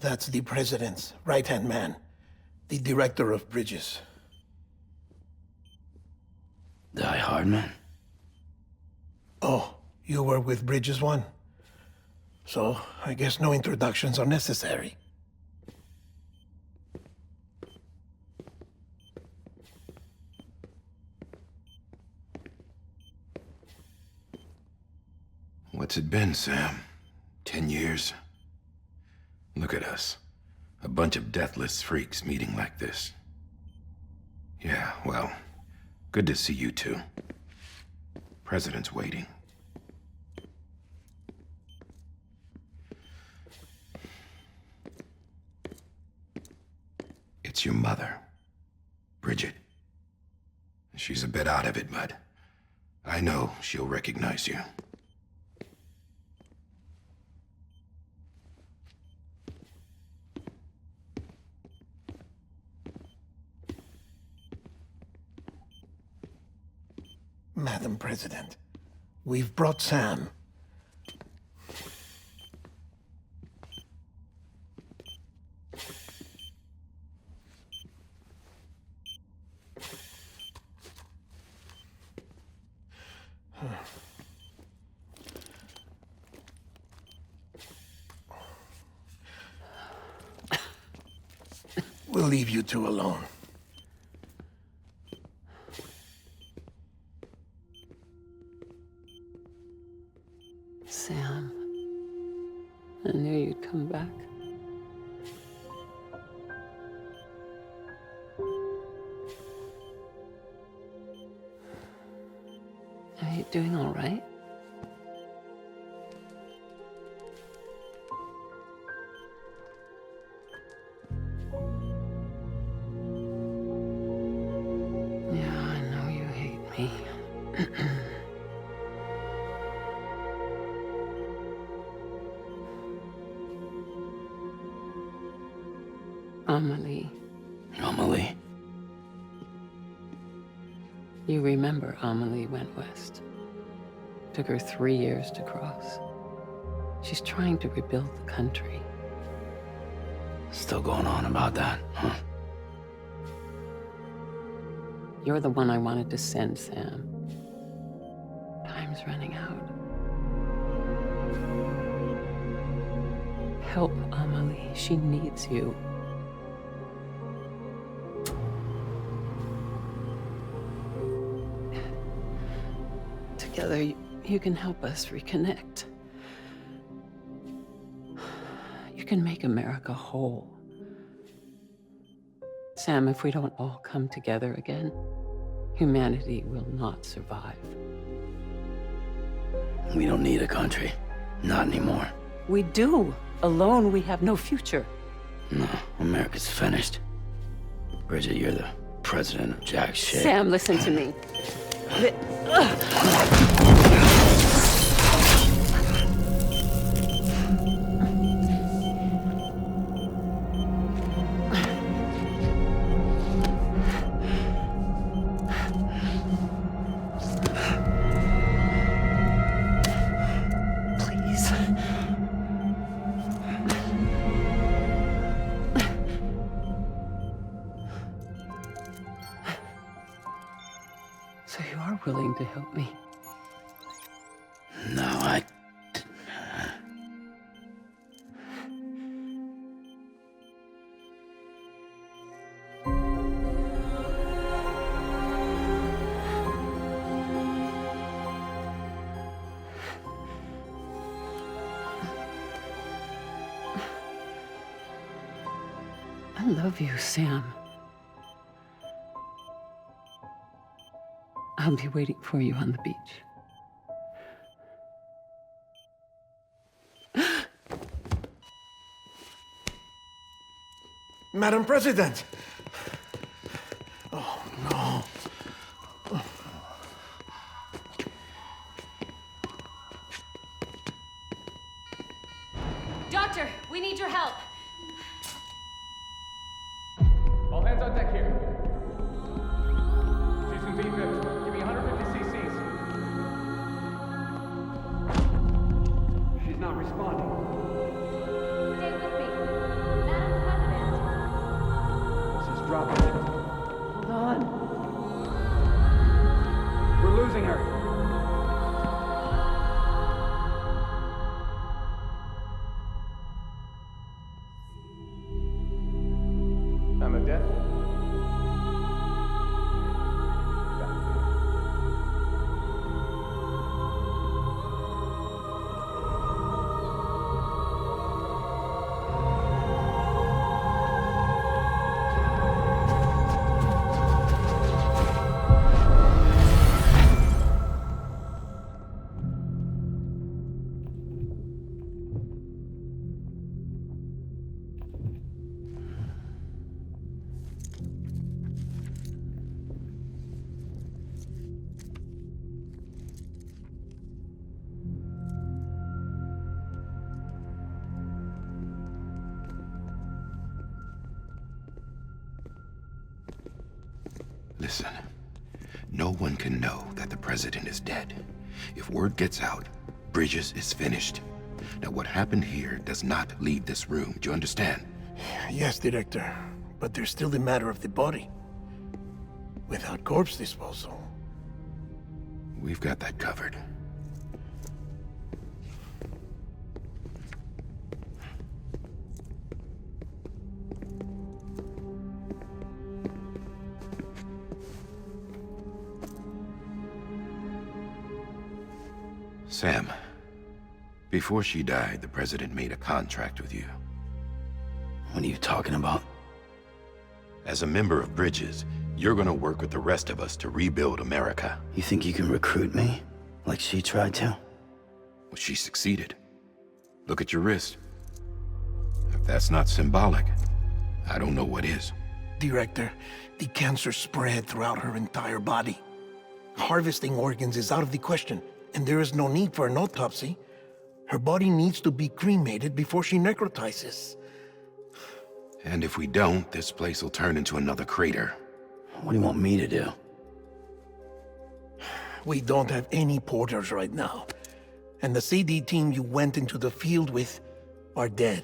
That's the president's right-hand man, the director of bridges. Die Hard man? Oh, you were with Bridges 1? So, I guess no introductions are necessary. What's it been, Sam? 10 years? Look at us. A bunch of deathless freaks meeting like this. Yeah, well, good to see you two. President's waiting. It's your mother, Bridget. She's a bit out of it, but I know she'll recognize you. Madam President, we've brought Sam. We'll leave you two alone. Sam, I knew you'd come back. Are you doing all right? Yeah, I know you hate me. Amelie. Amelie? You remember Amelie went west. Took her 3 years to cross. She's trying to rebuild the country. Still going on about that, huh? You're the one I wanted to send, Sam. Time's running out. Help Amelie. She needs you. Together, you can help us reconnect. You can make America whole. Sam, if we don't all come together again, humanity will not survive. We don't need a country. Not anymore. We do. Alone, we have no future. No, America's finished. Bridget, you're the president of jack shit. Sam, listen to me. Please. So you are willing to help me? No, I love you, Sam. I'll be waiting for you on the beach. Madam President! Oh, no. Doctor, we need your help. All hands on deck here. She's in B-Fib. Give me 150 cc's. She's not responding. Stay with me. Listen, no one can know that the president is dead. If word gets out, Bridges is finished. Now, what happened here does not leave this room. Do you understand? Yes, Director. But there's still the matter of the body. Without corpse disposal. We've got that covered. Sam, before she died, the president made a contract with you. What are you talking about? As a member of Bridges, you're gonna work with the rest of us to rebuild America. You think you can recruit me? Like she tried to? Well, she succeeded. Look at your wrist. If that's not symbolic, I don't know what is. Director, the cancer spread throughout her entire body. Harvesting organs is out of the question, and there is no need for an autopsy. Her body needs to be cremated before she necrotizes. And if we don't, this place will turn into another crater. What do you want me to do? We don't have any porters right now. And the CD team you went into the field with are dead.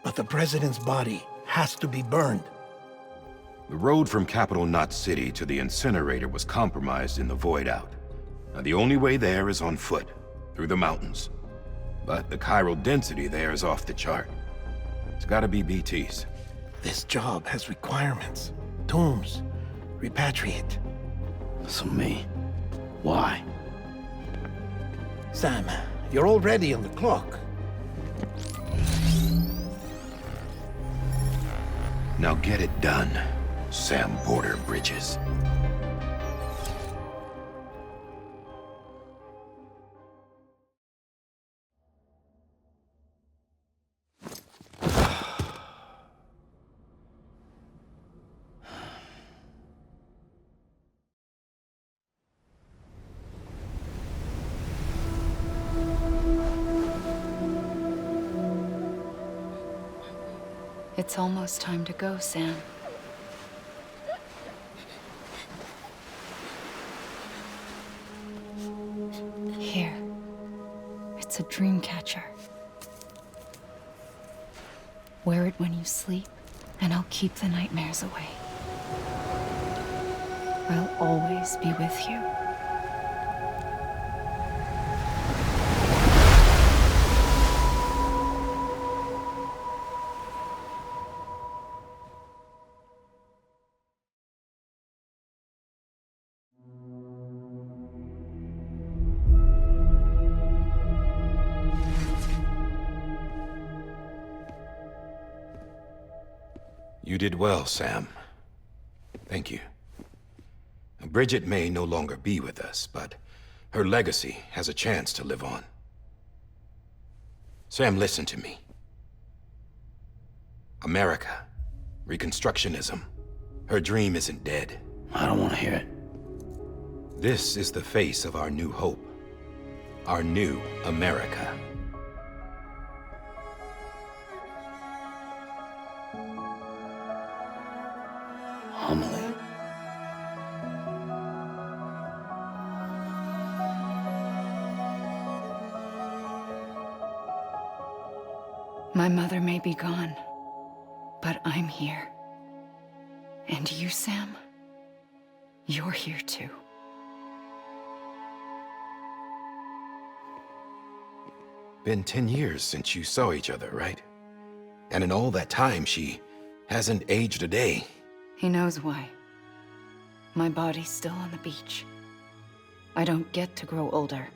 But the president's body has to be burned. The road from Capital Knot City to the incinerator was compromised in the void out. Now, the only way there is on foot, through the mountains. But the chiral density there is off the chart. It's gotta be BT's. This job has requirements. Tombs. Repatriate. So me? Why? Sam, you're already on the clock. Now get it done, Sam Porter Bridges. It's almost time to go, Sam. Here. It's a dream catcher. Wear it when you sleep, and I'll keep the nightmares away. I'll always be with you. You did well, Sam. Thank you. Bridget may no longer be with us, but her legacy has a chance to live on. Sam, listen to me. America, Reconstructionism, her dream isn't dead. I don't want to hear it. This is the face of our new hope. Our new America. AMELIE. My mother may be gone, but I'm here. And you, Sam, you're here too. Been 10 years since you saw each other, right? And in all that time, she hasn't aged a day. He knows why. My body's still on the beach. I don't get to grow older.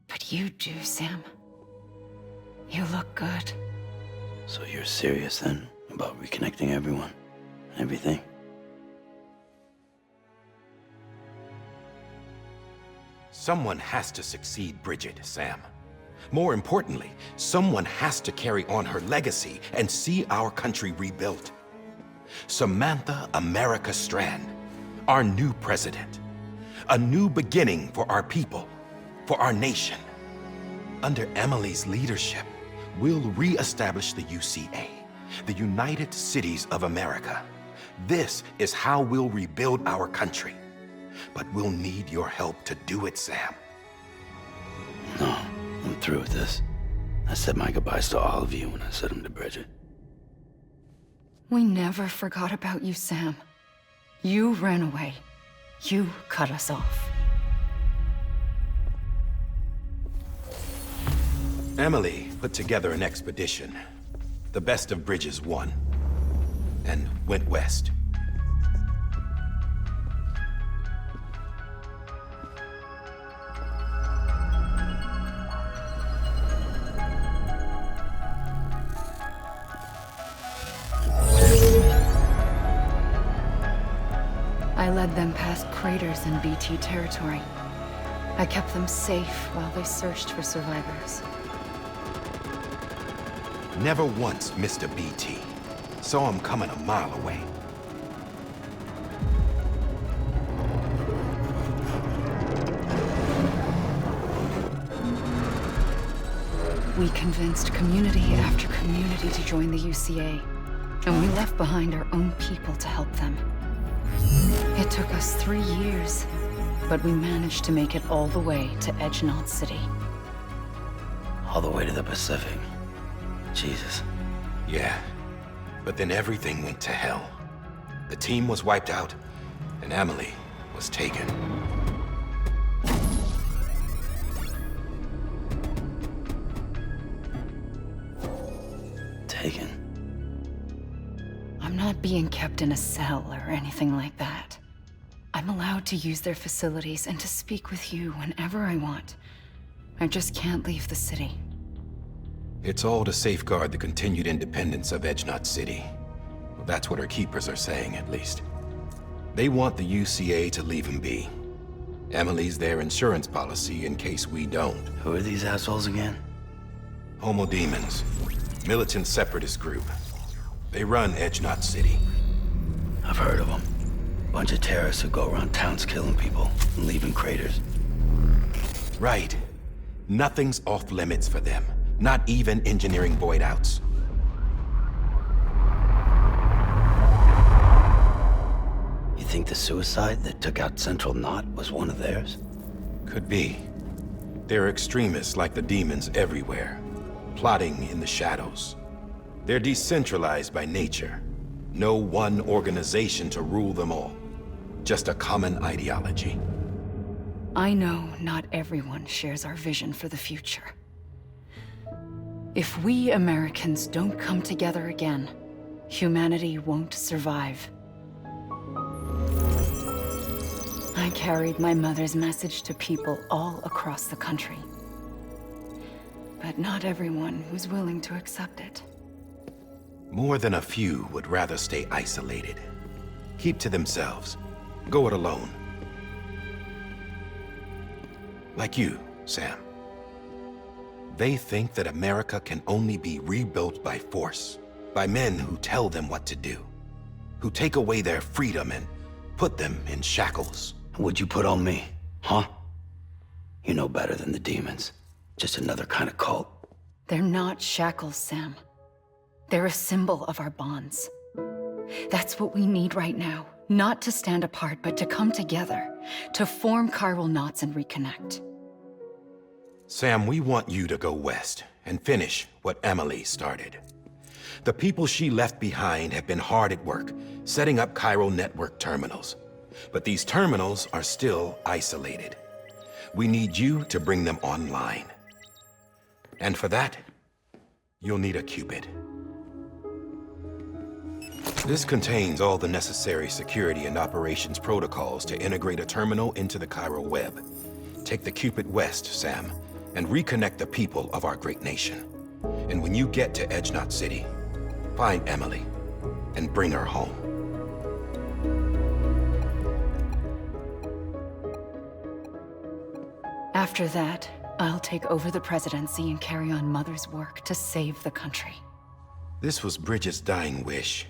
But you do, Sam. You look good. So you're serious then about reconnecting everyone? Everything? Someone has to succeed Bridget, Sam. More importantly, someone has to carry on her legacy and see our country rebuilt. Samantha America Strand, our new president. A new beginning for our people, for our nation. Under Amelie's leadership, we'll re-establish the UCA, The United Cities of America. This is how we'll rebuild our country. But we'll need your help to do it, Sam. No, I'm through with this. I said my goodbyes to all of you when I said them to Bridget. We never forgot about you, Sam. You ran away. You cut us off. Amelie put together an expedition. The best of Bridges won. And went west. I led them past craters in BT territory. I kept them safe while they searched for survivors. Never once missed a BT. Saw him coming a mile away. We convinced community after community to join the UCA, and we left behind our own people to help them. It took us 3 years, but we managed to make it all the way to Edgenot City. All the way to the Pacific. Jesus. Yeah, but then everything went to hell. The team was wiped out, and Amelie was taken. Taken. I'm not being kept in a cell or anything like that. I'm allowed to use their facilities and to speak with you whenever I want. I just can't leave the city. It's all to safeguard the continued independence of Edgenot City. Well, that's what our keepers are saying, at least. They want the UCA to leave him be. Amelie's their insurance policy in case we don't. Who are these assholes again? Homo Demons. Militant separatist group. They run Edgenot City. I've heard of them. Bunch of terrorists who go around towns killing people and leaving craters. Right. Nothing's off limits for them. Not even engineering void outs. You think the suicide that took out Central Knot was one of theirs? Could be. There are extremists like the demons everywhere, plotting in the shadows. They're decentralized by nature. No one organization to rule them all. Just a common ideology. I know not everyone shares our vision for the future. If we Americans don't come together again, humanity won't survive. I carried my mother's message to people all across the country. But not everyone was willing to accept it. More than a few would rather stay isolated. Keep to themselves. Go it alone. Like you, Sam. They think that America can only be rebuilt by force, by men who tell them what to do, who take away their freedom and put them in shackles. What'd you put on me, huh? You know better than the demons. Just another kind of cult. They're not shackles, Sam. They're a symbol of our bonds. That's what we need right now. Not to stand apart, but to come together, to form chiral knots and reconnect. Sam, we want you to go west and finish what Amelie started. The people she left behind have been hard at work, setting up chiral network terminals. But these terminals are still isolated. We need you to bring them online. And for that, you'll need a Cupid. This contains all the necessary security and operations protocols to integrate a terminal into the chiral web. Take the Cupid west, Sam, and reconnect the people of our great nation. And when you get to Edgenot City, find Amelie and bring her home. After that, I'll take over the presidency and carry on Mother's work to save the country. This was Bridget's dying wish.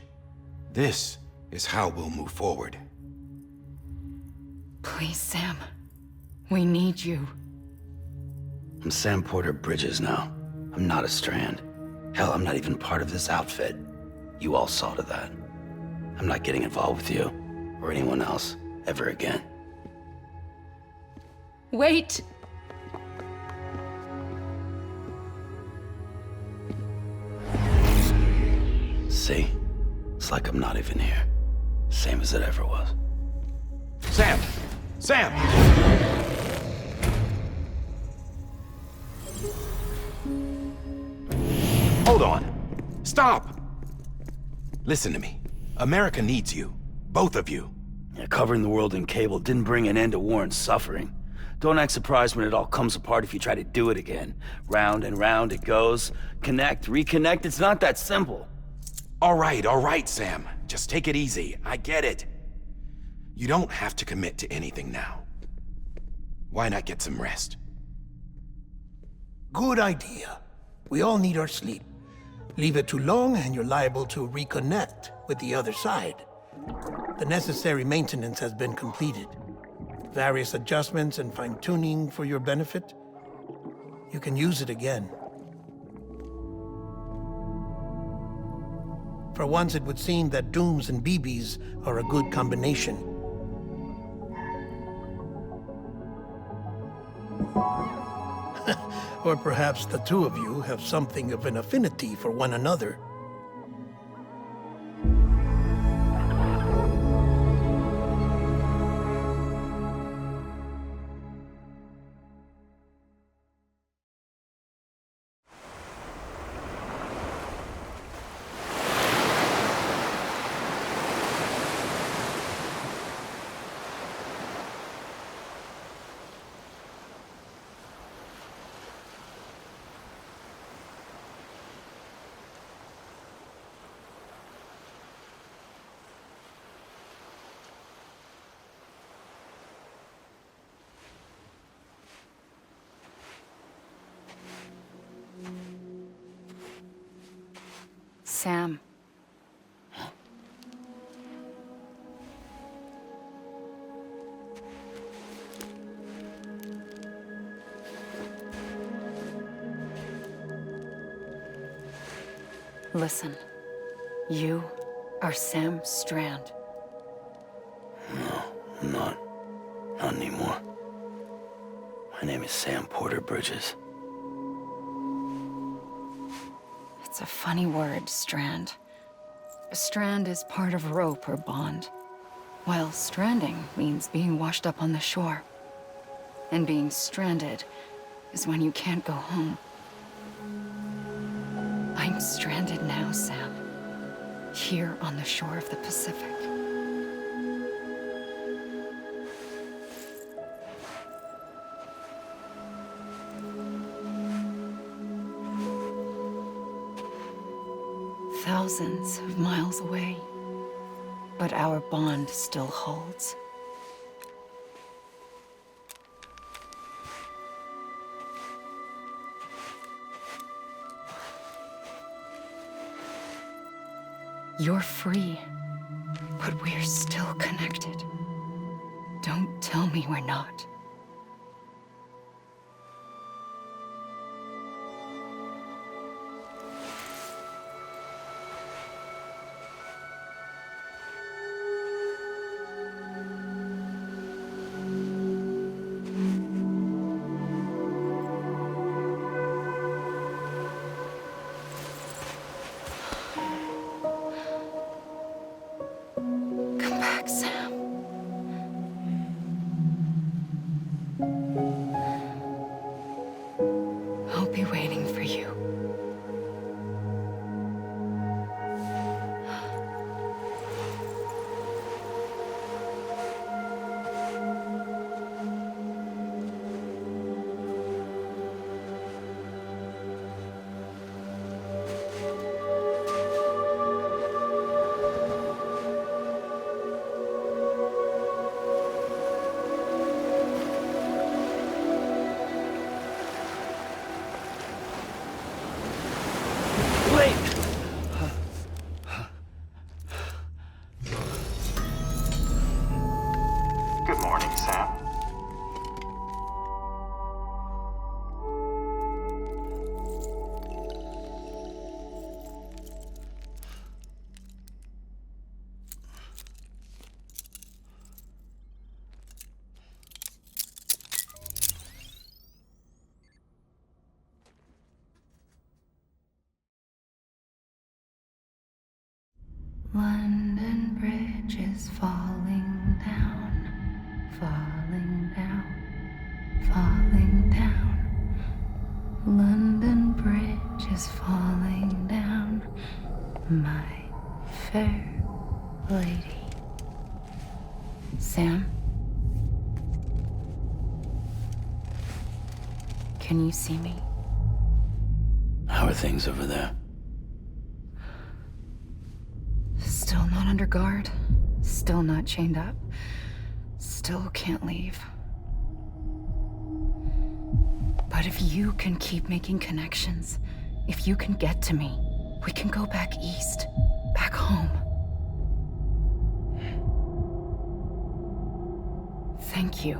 This is how we'll move forward. Please, Sam. We need you. I'm Sam Porter Bridges now. I'm not a Strand. Hell, I'm not even part of this outfit. You all saw to that. I'm not getting involved with you or anyone else ever again. Wait! See? It's like I'm not even here. Same as it ever was. Sam! Sam! Hold on. Stop! Listen to me. America needs you. Both of you. Yeah, covering the world in cable didn't bring an end to war and suffering. Don't act surprised when it all comes apart if you try to do it again. Round and round it goes. Connect, reconnect, it's not that simple. All right, Sam. Just take it easy. I get it. You don't have to commit to anything now. Why not get some rest? Good idea. We all need our sleep. Leave it too long and you're liable to reconnect with the other side. The necessary maintenance has been completed. Various adjustments and fine-tuning for your benefit. You can use it again. For once, it would seem that Dooms and BBs are a good combination. Or perhaps the two of you have something of an affinity for one another. Sam. Listen, you are Sam Strand. No, I'm not. Not anymore. My name is Sam Porter Bridges. It's a funny word, Strand. A strand is part of rope or bond, while stranding means being washed up on the shore. And being stranded is when you can't go home. I'm stranded now, Sam. Here on the shore of the Pacific. Thousands of miles away, but our bond still holds. You're free, but we're still connected. Don't tell me we're not. Come back, Sam. Bridge is falling down, falling down, falling down. London Bridge is falling down, my fair lady. Sam? Can you see me? How are things over there? Still not under guard. Still not chained up. Still can't leave. But if you can keep making connections, if you can get to me, we can go back east, back home. Thank you.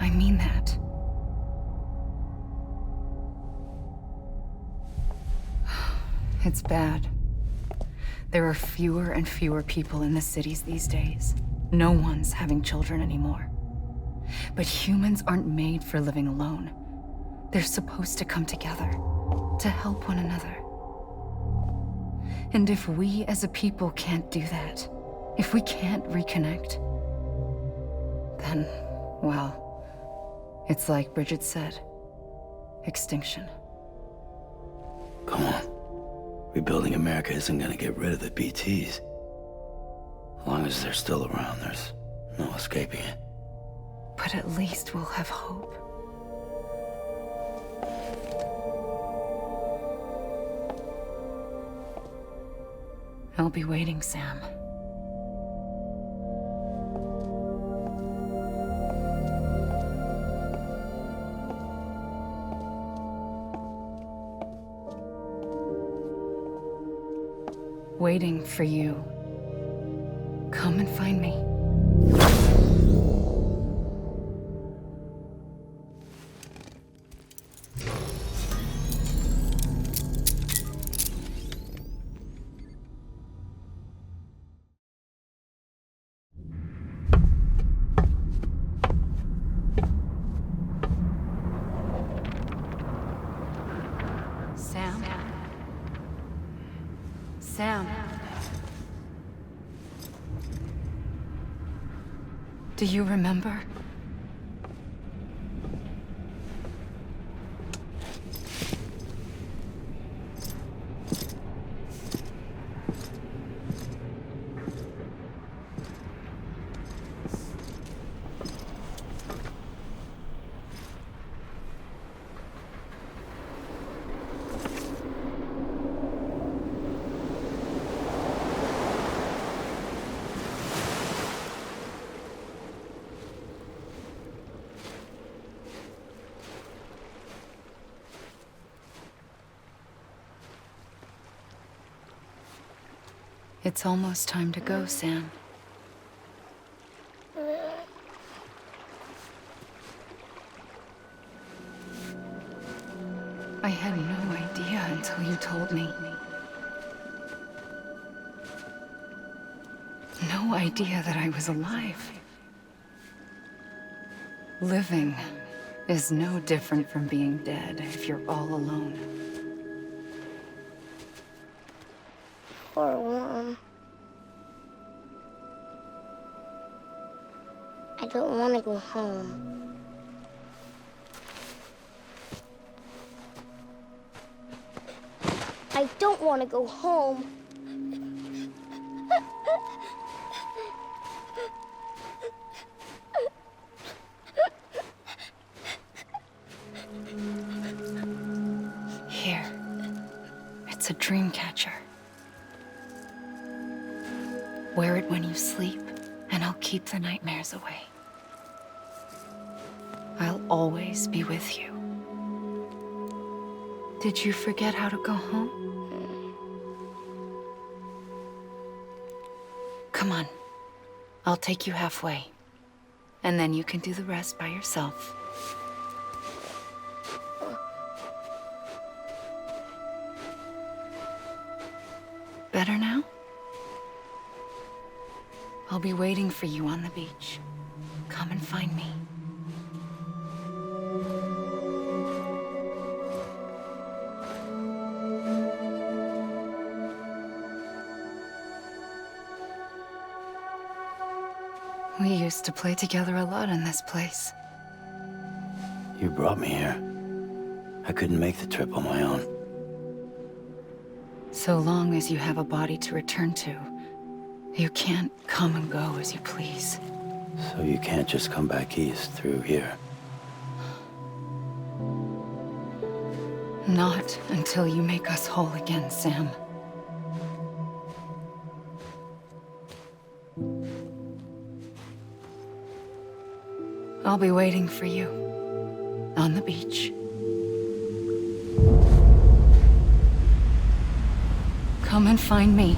I mean that. It's bad. There are fewer and fewer people in the cities these days. No one's having children anymore. But humans aren't made for living alone. They're supposed to come together, to help one another. And if we as a people can't do that, if we can't reconnect, then, well, it's like Bridget said, extinction. Come on. Rebuilding America isn't gonna get rid of the BTs. As long as they're still around, there's no escaping it. But at least we'll have hope. I'll be waiting, Sam. Waiting for you. Come and find me. Sam? Sam? Do you remember? It's almost time to go, Sam. I had no idea until you told me. No idea that I was alive. Living is no different from being dead if you're all alone. Poor Mom. I don't want to go home. I don't want to go home. Here. It's a dream catcher. Wear it when you sleep, and I'll keep the nightmares away. I'll always be with you. Did you forget how to go home? Come on. I'll take you halfway. And then you can do the rest by yourself. Better now? I'll be waiting for you on the beach. Come and find me. We used to play together a lot in this place. You brought me here. I couldn't make the trip on my own. So long as you have a body to return to, you can't come and go as you please. So you can't just come back east through here? Not until you make us whole again, Sam. I'll be waiting for you on the beach. Come and find me.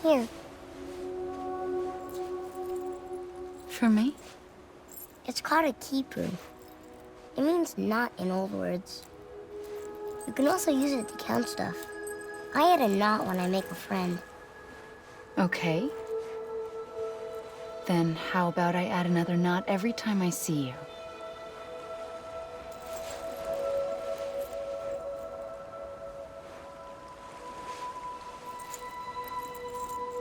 Here, For me? it's called a keeper. It means knot in old words. You can also use it to count stuff. I add a knot when I make a friend. Okay. Then how about I add another knot every time I see you?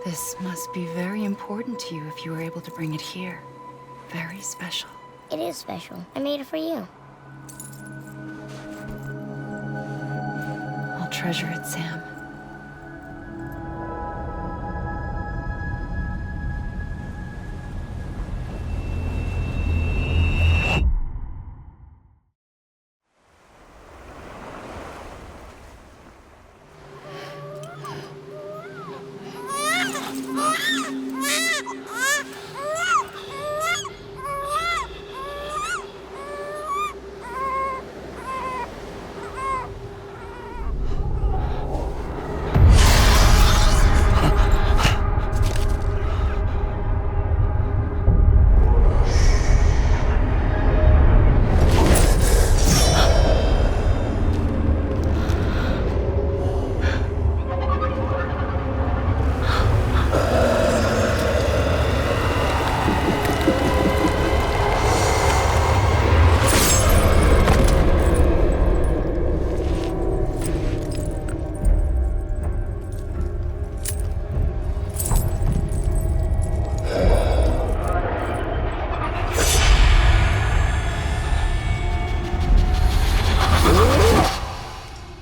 This must be very important to you if you were able to bring it here. Very special. It is special. I made it for you. I'll treasure it, Sam.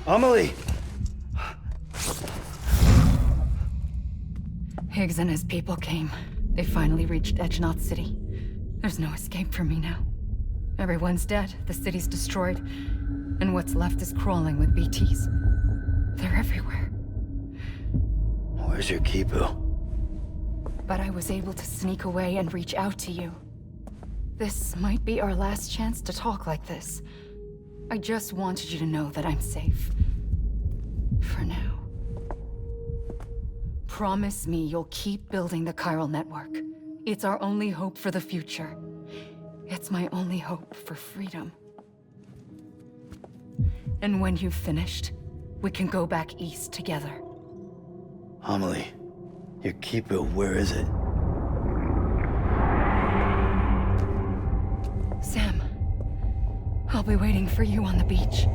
AMELIE! Higgs and his people came. They finally reached Edgenaught City. There's no escape for me now. Everyone's dead, the city's destroyed, and what's left is crawling with BTs. They're everywhere. Where's your Kipu? But I was able to sneak away and reach out to you. This might be our last chance to talk like this. I just wanted you to know that I'm safe. For now. Promise me you'll keep building the chiral network. It's our only hope for the future. It's my only hope for freedom. And when you've finished, we can go back east together. AMELIE, your Kipu, where is it? Sam, I'll be waiting for you on the beach.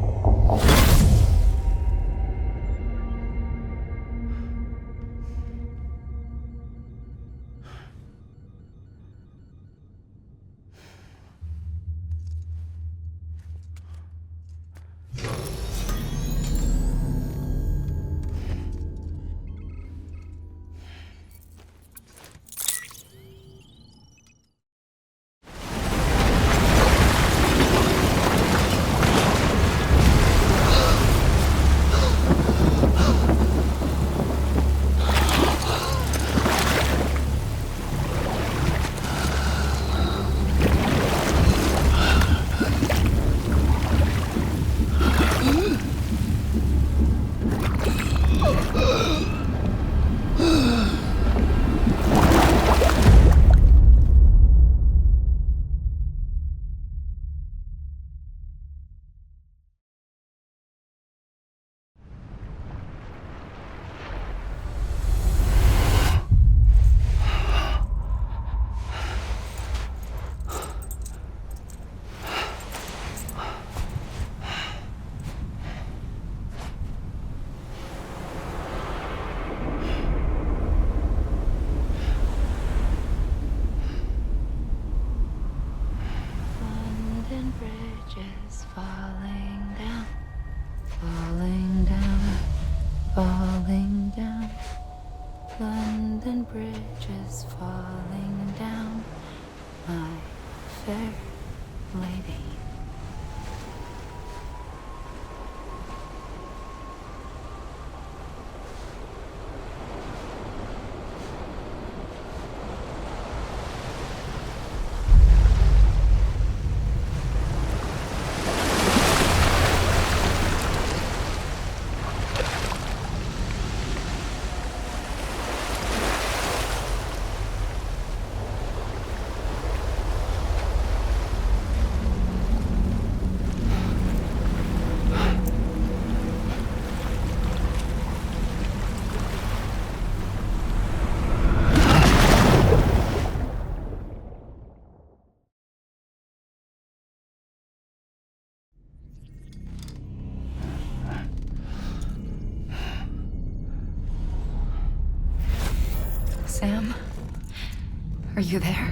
Are you there?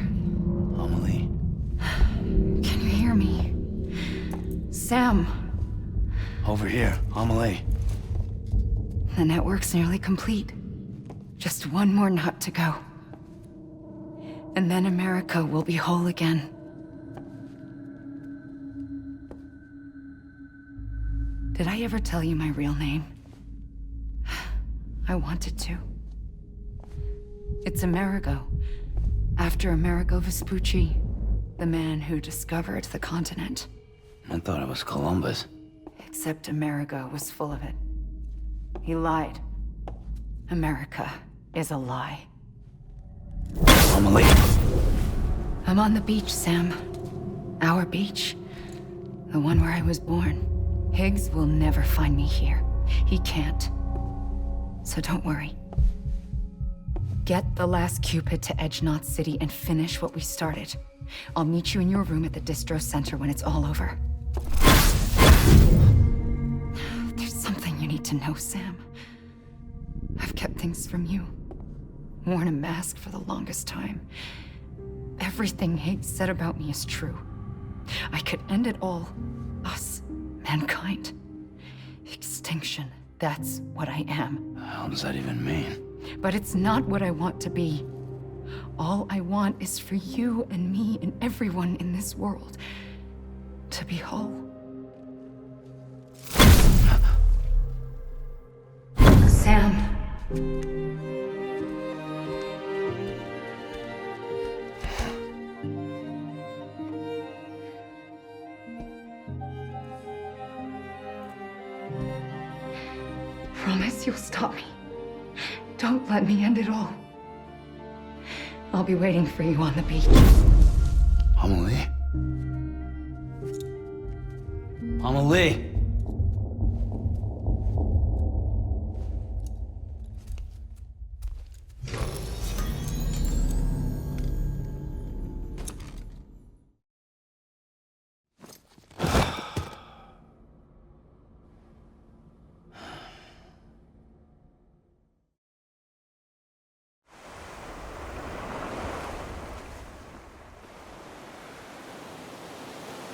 Amelie. Can you hear me? Sam. Over here, Amelie. The network's nearly complete. Just one more nut to go. And then America will be whole again. Did I ever tell you my real name? I wanted to. It's Amerigo. After Amerigo Vespucci, the man who discovered the continent. I thought it was Columbus. Except Amerigo was full of it. He lied. America is a lie. Amelie. I'm on the beach, Sam. Our beach. The one where I was born. Higgs will never find me here. He can't. So don't worry. Get the last Cupid to Edge Knot City and finish what we started. I'll meet you in your room at the distro center when it's all over. There's something you need to know, Sam. I've kept things from you. Worn a mask for the longest time. Everything Higgs said about me is true. I could end it all. Us. Mankind. Extinction. That's what I am. What the hell does that even mean? But it's not what I want to be. All I want is for you and me and everyone in this world to be whole. Sam. Promise you'll stop me. Don't let me end it all. I'll be waiting for you on the beach. Amelie? Amelie!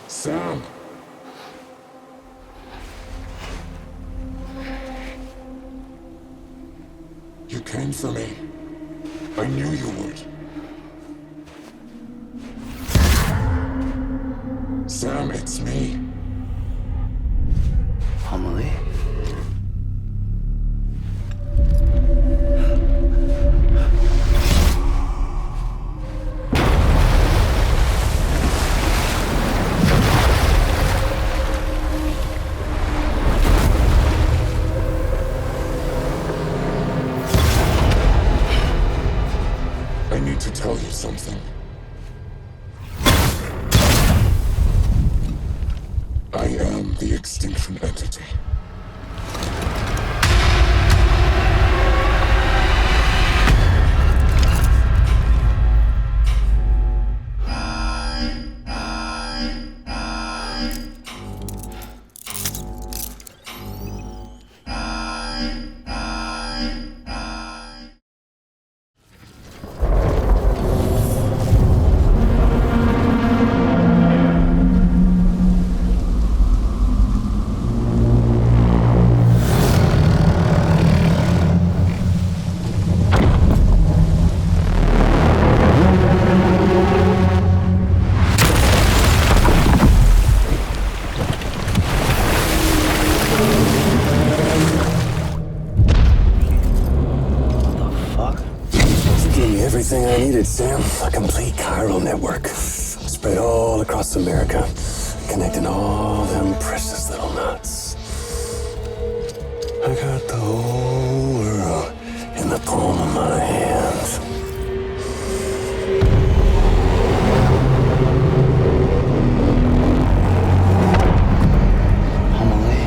Sam! You came for me. I knew you would. Sam, it's me. Amelie? I need to tell you something. I am the Extinction Entity. Everything I needed, Sam. A complete chiral network. Spread all across America. Connecting all them precious little knots. I got the whole world in the palm of my hand. Amelie?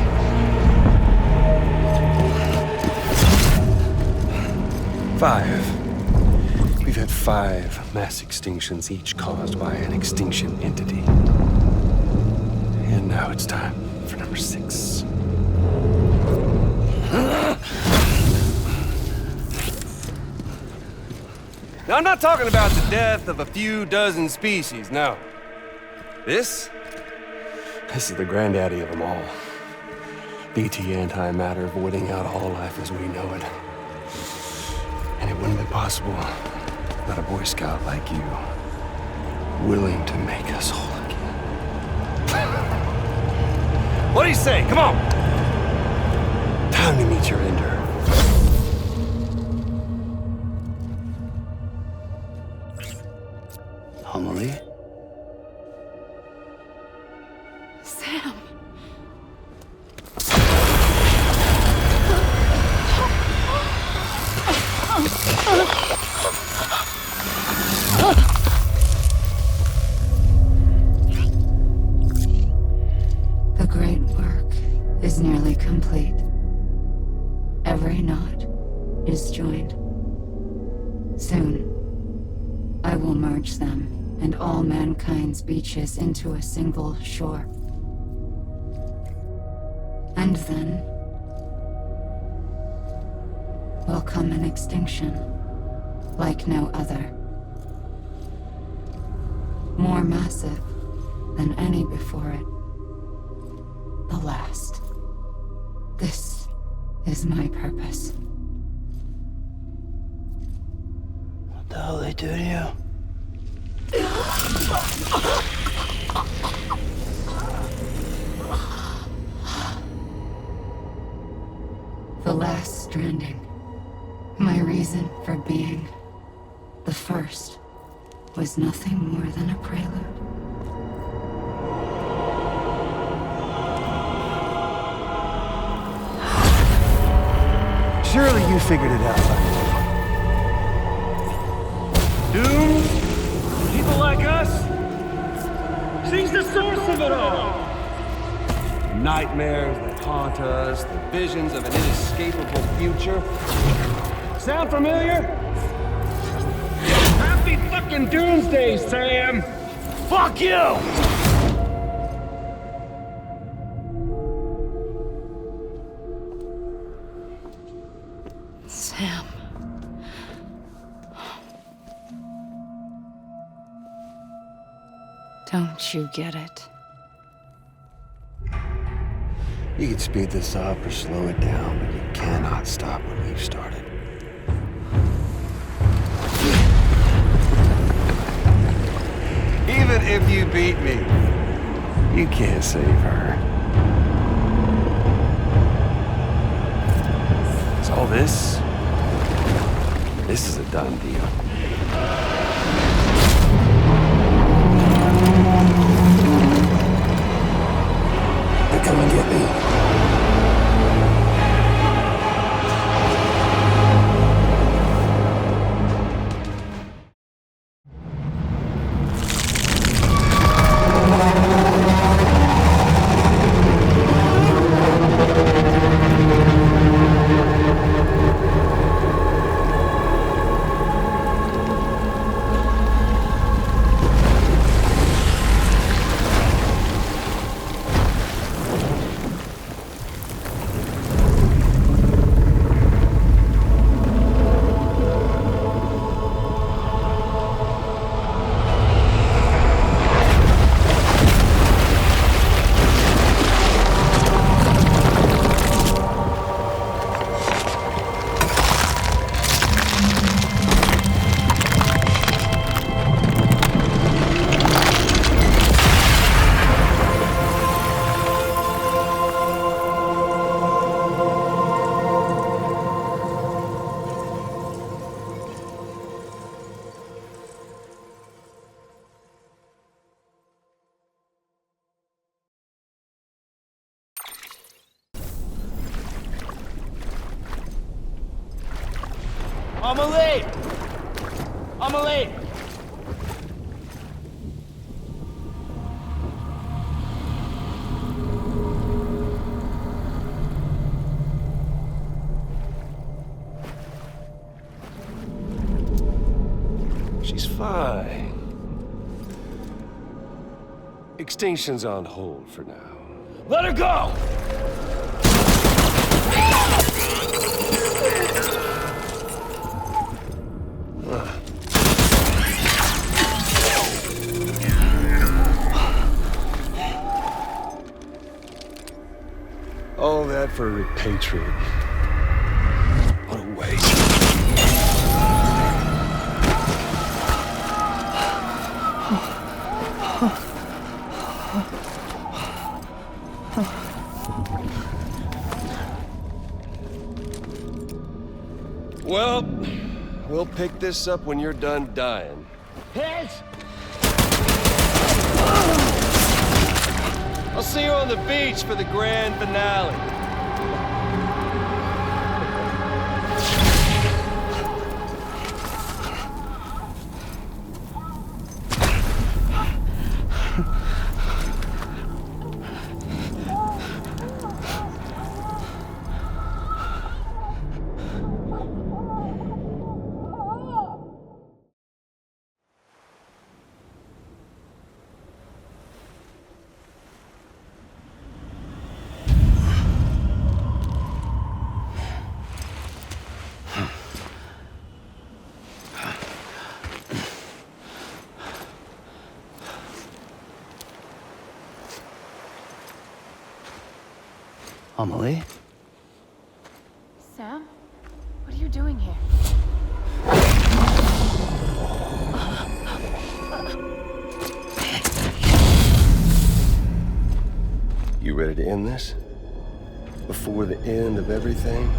5. We've had 5 mass extinctions, each caused by an extinction entity. And now it's time for number 6. Now, I'm not talking about the death of a few dozen species, no. This is the granddaddy of them all. BT antimatter voiding out all life as we know it. And it wouldn't be possible without a Boy Scout like you, willing to make us whole again. What do you say? Come on! Time to meet your ender. Amelie? Sam. The great work is nearly complete. Every knot is joined. Soon, I will merge them and all mankind's beaches into a single shore. And then will come an extinction like no other. More massive than any before it. The last. This is my purpose. What the hell they do to you? The last stranding. My reason for being. The first was nothing more than a prelude. Surely you figured it out by now. Doomed? People like us? She's the source of it all! Nightmares that haunt us, the visions of an inescapable future. Sound familiar? Happy fucking doomsday, Sam! Fuck you! Sam. Don't you get it? You can speed this up or slow it down, but you cannot stop what we've started. Even if you beat me, you can't save her. So all this is a done deal. They're coming to get me. Amelie! Amelie! She's fine. Extinction's on hold for now. Let her go! for repatriate. What a waste. Well, we'll pick this up when you're done dying. I'll see you on the beach for the grand finale. Amelie? Sam? What are you doing here? You ready to end this? Before the end of everything?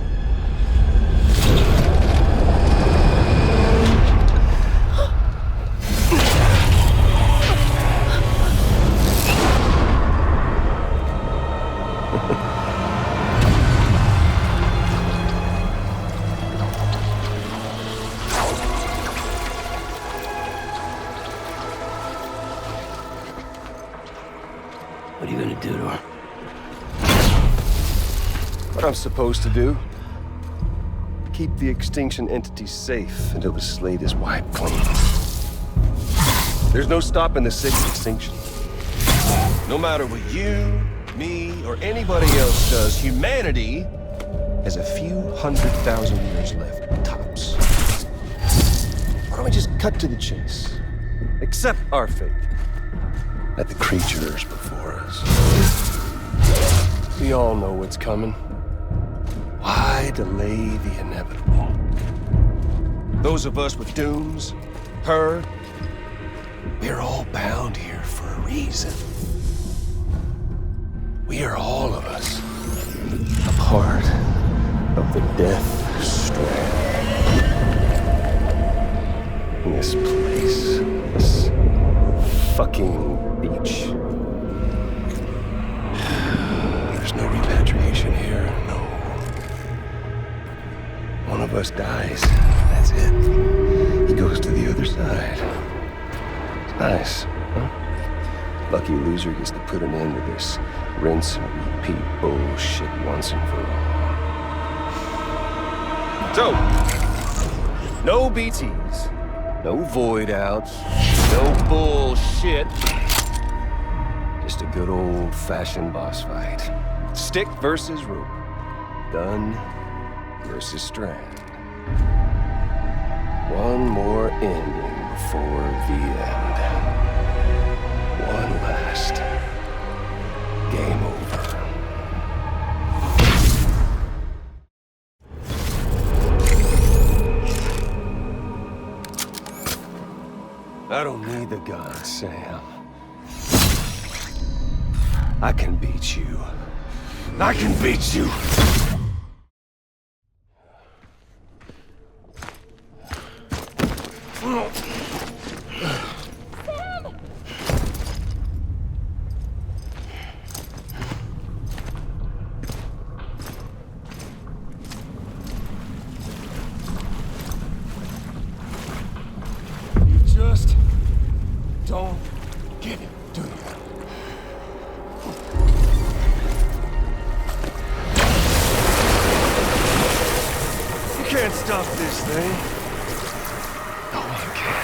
What are you gonna do to her? What I'm supposed to do? Keep the extinction entity safe until the slate is wiped clean. There's no stopping the sixth extinction. No matter what you, me, or anybody else does, humanity has a few 100,000 years left, tops. Why don't we just cut to the chase? Accept our fate. Let the creatures before us. We all know what's coming. Why delay the inevitable? Those of us with dooms, her, we're all bound here for a reason. We are all of us a part of the Death Strand. In this place, this fucking beach. There's no repatriation here, no. One of us dies, that's it. He goes to the other side. It's nice, huh? Lucky loser gets to put an end to this rinse and repeat bullshit once and for all. So, no BTs, no void outs, no bullshit. Just a good old-fashioned boss fight. Stick versus rope. Gun versus strand. One more ending before the end. One last game over. I don't need the gun, Sam. I can beat you. I can beat you! You just don't get it, do you? You can't stop this thing. No one can.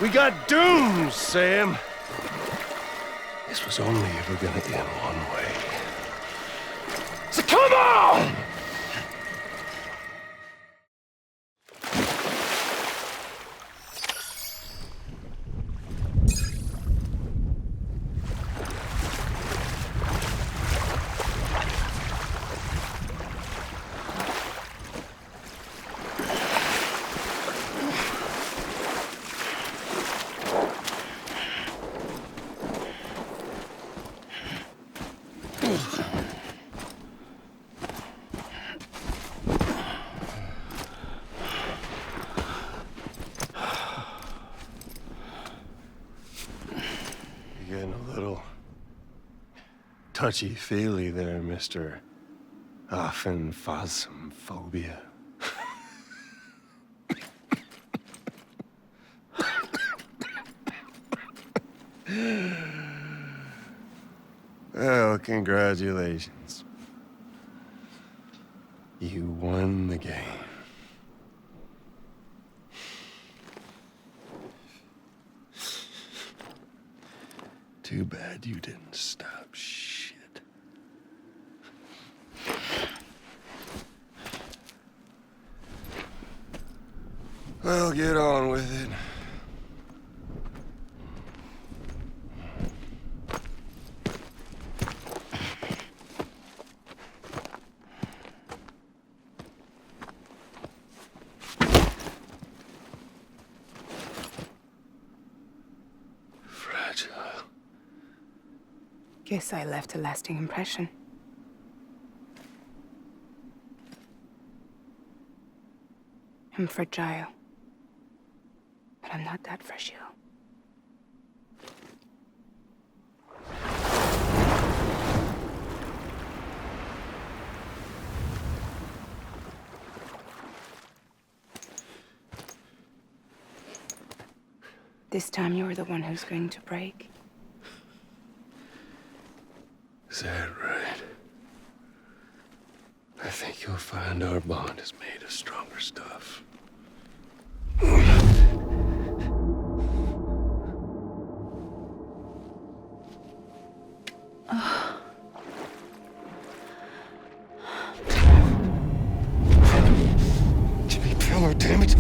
We got dooms, Sam. This was only ever gonna end one way. So come on! touchy-feely there, Mr. Phasmophobia. Well, congratulations. You won the game. Too bad you didn't stop shit. Well, get on with it. Guess I left a lasting impression. I'm fragile. But I'm not that fragile. This time you're the one who's going to break. Is that right? I think you'll find our bond is made of stronger stuff. Jimmy Pillar, damn it!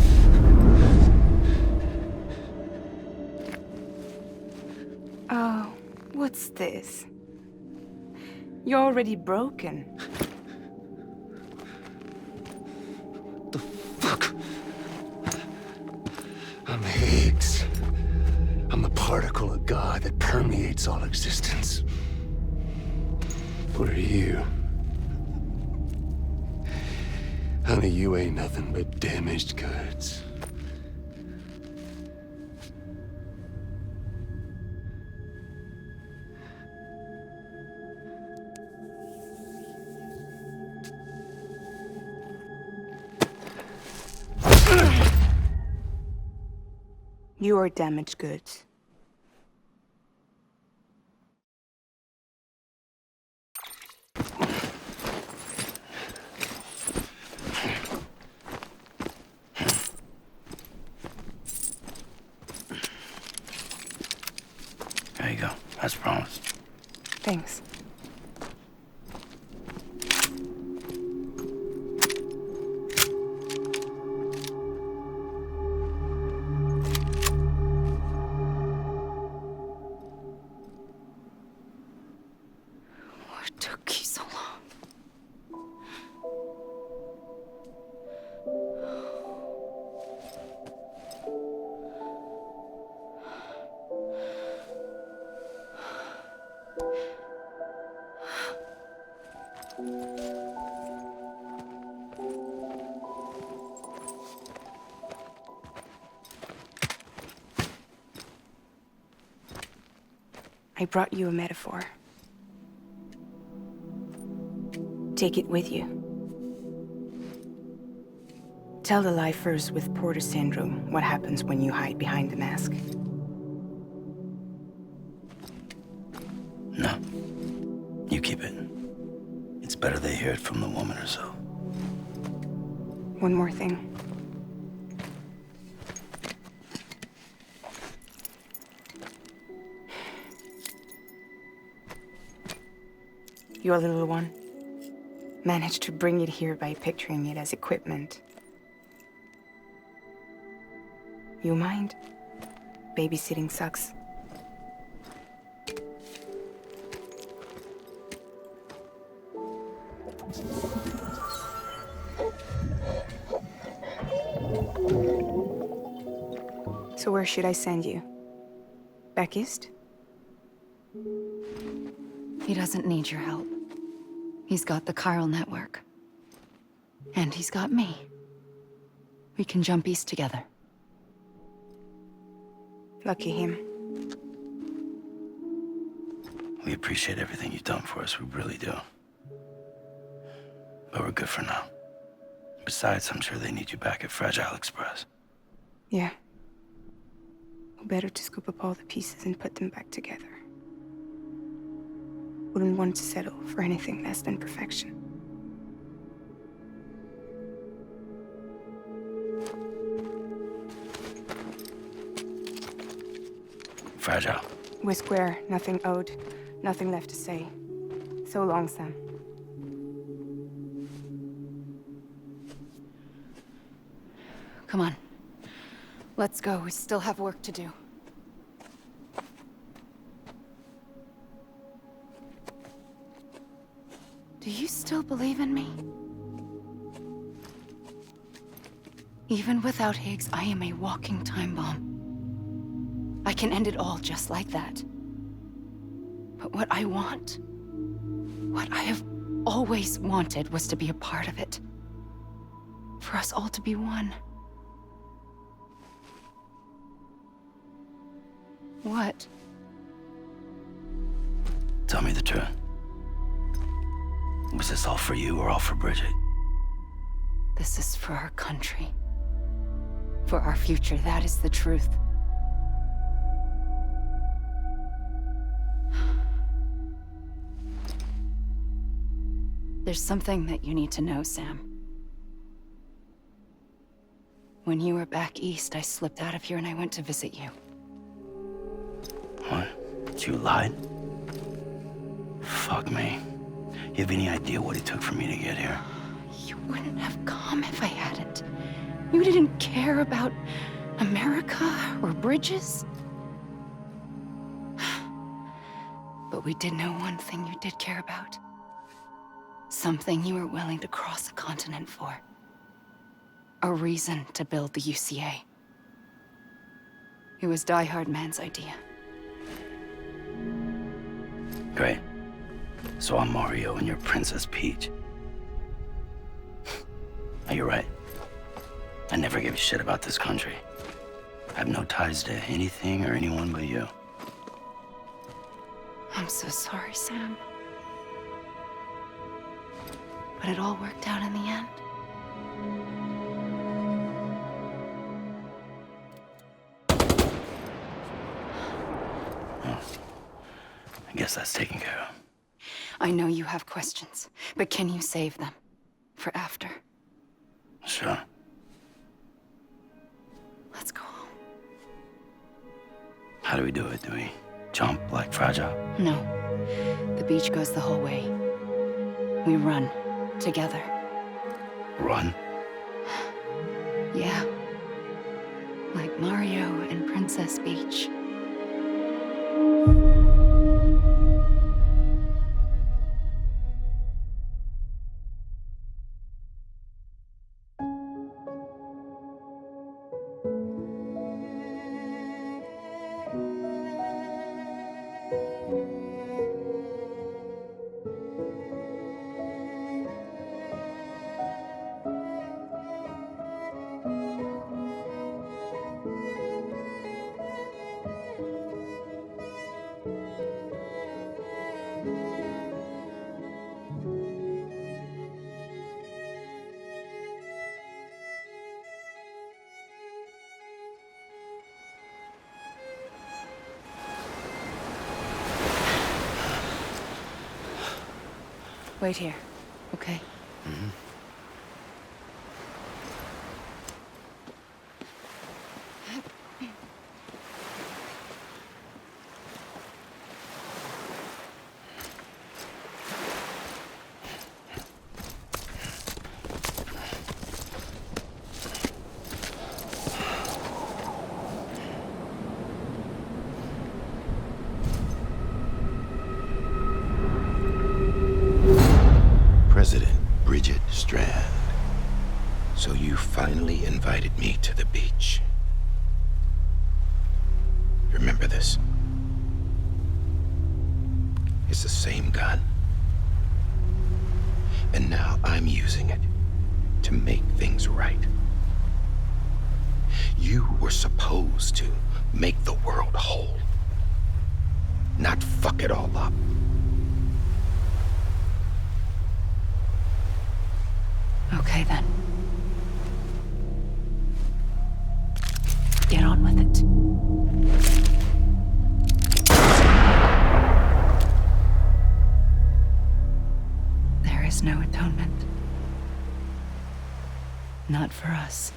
Oh, what's this? You're already broken. The fuck? I'm Higgs. I'm the particle of God that permeates all existence. What are you? Honey, you ain't nothing but damaged goods. You are damaged goods. There you go, as promised. Thanks. What took you so long? I brought you a metaphor. Take it with you. Tell the lifers with Porter syndrome what happens when you hide behind the mask. No. You keep it. It's better they hear it from the woman herself. One more thing. Your little one managed to bring it here by picturing it as equipment. You mind? Babysitting sucks. So where should I send you? Back east? He doesn't need your help. He's got the chiral network. And he's got me. We can jump east together. Lucky him. We appreciate everything you've done for us, we really do. But we're good for now. Besides, I'm sure they need you back at Fragile Express. Yeah. Better to scoop up all the pieces and put them back together. Wouldn't want to settle for anything less than perfection. Fragile. We're square, nothing owed, nothing left to say. So long, Sam. Come on. Let's go. We still have work to do. Do you still believe in me? Even without Higgs, I am a walking time bomb. I can end it all just like that. But what I want, what I have always wanted, was to be a part of it. For us all to be one. What? Tell me the truth. Was this all for you or all for Bridget? This is for our country. For our future, that is the truth. There's something that you need to know, Sam. When you were back east, I slipped out of here and I went to visit you. What? You lied? Fuck me. You have any idea what it took for me to get here? You wouldn't have come if I hadn't. You didn't care about America or bridges. But we did know one thing you did care about. Something you were willing to cross a continent for. A reason to build the UCA. It was Die Hard Man's idea. Great. So I'm Mario and you're Princess Peach. You're right. I never gave a shit about this country. I have no ties to anything or anyone but you. I'm so sorry, Sam. But it all worked out in the end. I guess that's taken care of. I know you have questions, but can you save them for after? Sure. Let's go home. How do we do it? Do we jump like Fragile? No. The beach goes the whole way. We run together. Run? Yeah. Like Mario and Princess Peach. Wait here, okay? Mm-hmm. President Bridget Strand. So you finally invited me to the beach. Remember this? It's the same gun. And now I'm using it to make things right. You were supposed to make the world whole, not fuck it all up. Okay, then. Get on with it. There is no atonement. Not for us.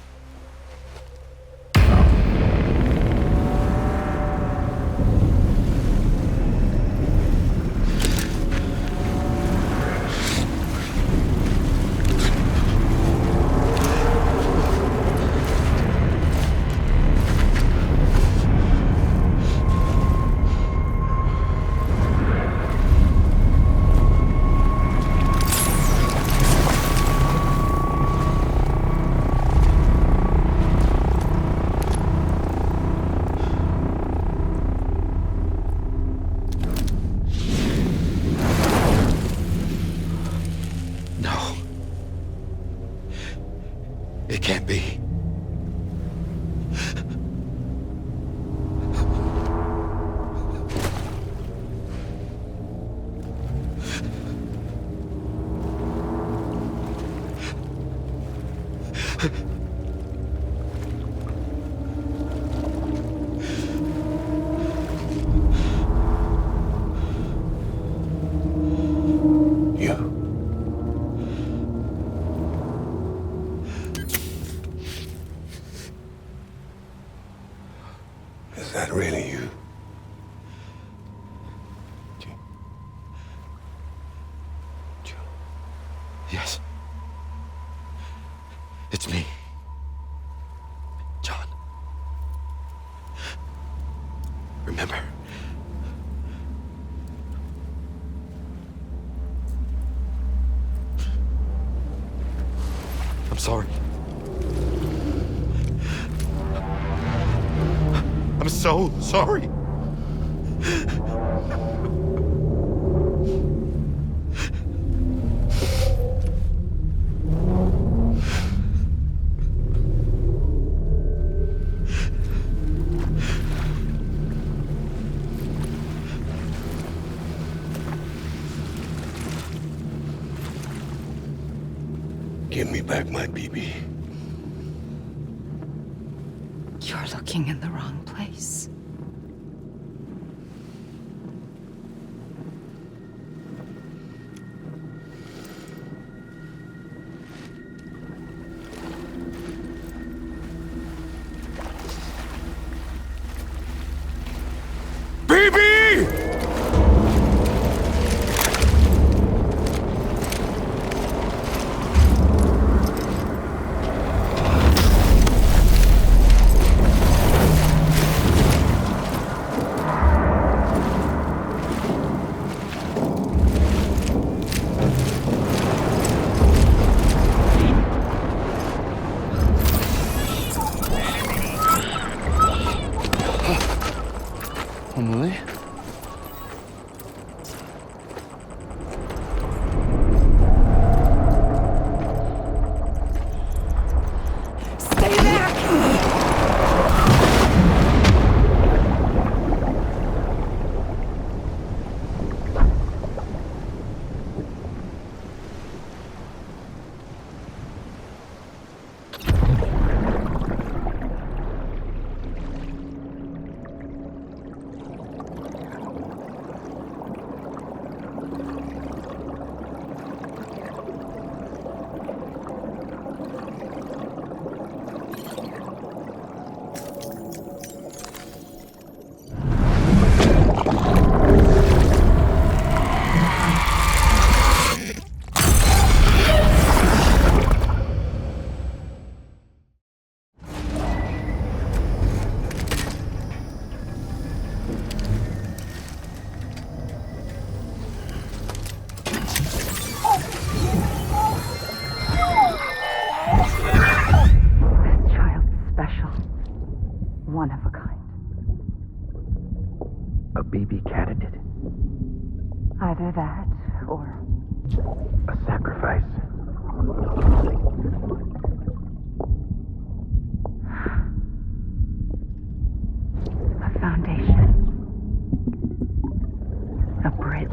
It can't be. Is that really you? Yes. It's me. John. Remember? I'm sorry. I'm so sorry. Give me back my BB. You're looking in the wrong place. Amelie? Stay back! One of a kind. A BB candidate? Either that, or... A sacrifice? a foundation. A bridge.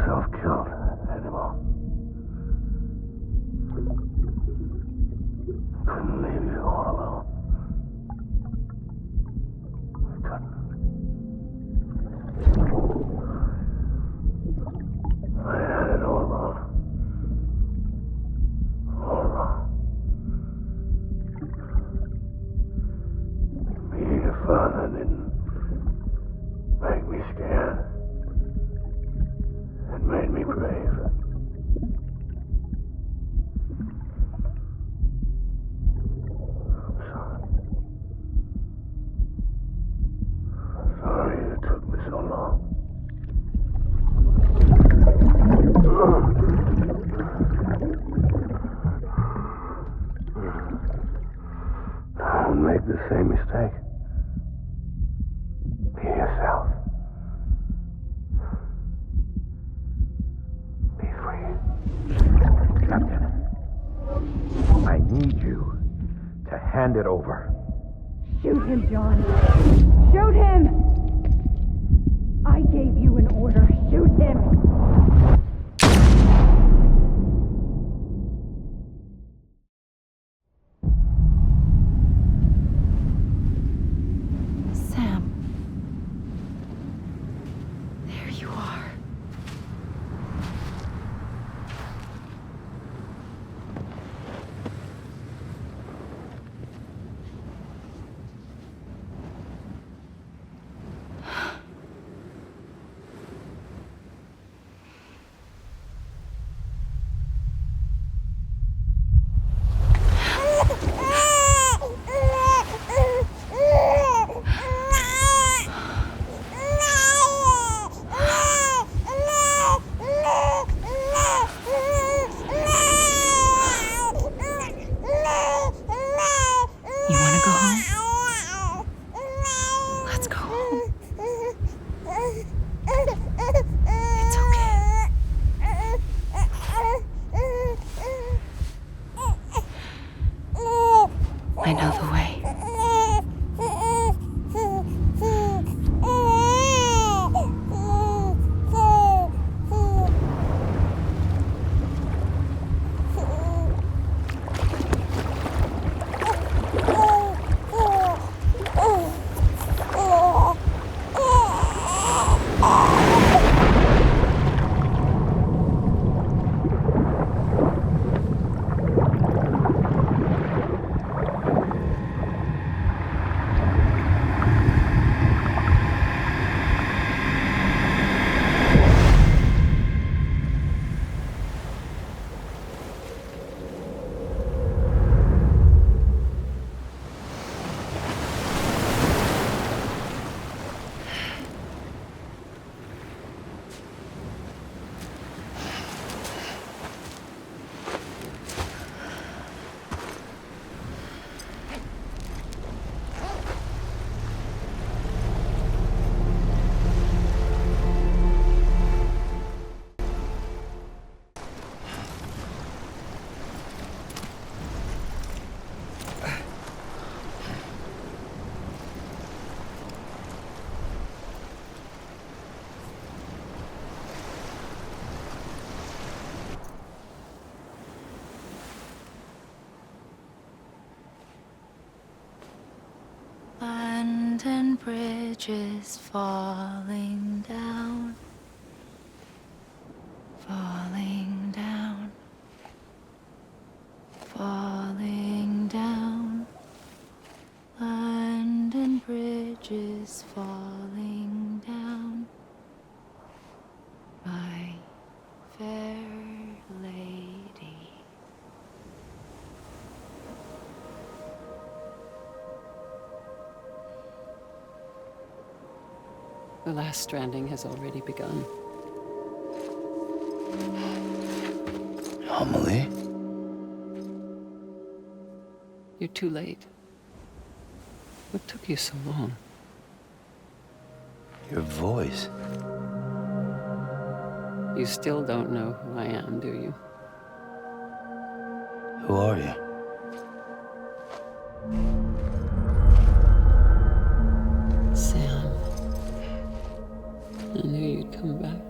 self-killed anymore. Couldn't leave you all alone. I couldn't. I had it all wrong. All wrong. Being a father didn't make me scared. It made me brave. I'm sorry. Sorry it took me so long. Don't make the same mistake. Be yourself. Be free. Captain, I need you to hand it over. Shoot him, John. Shoot him! I gave you an order. Shoot him! Sam. There you are. You want to go home? Let's go home. It's okay. I know the way. London Bridge is falling down, falling down, falling down. London Bridge is falling down, my fair lady. The last stranding has already begun. Amelie? You're too late. What took you so long? Your voice. You still don't know who I am, do you? Who are you? Sam. I knew you'd come back.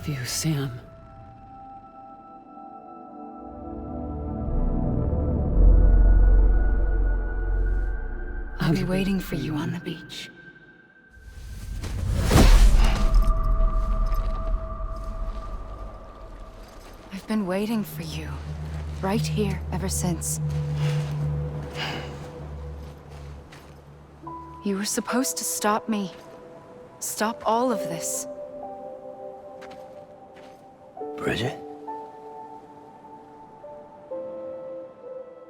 you, Sam. I'll be waiting for you on the beach. I've been waiting for you, right here, ever since. You were supposed to stop me. Stop all of this. Bridget?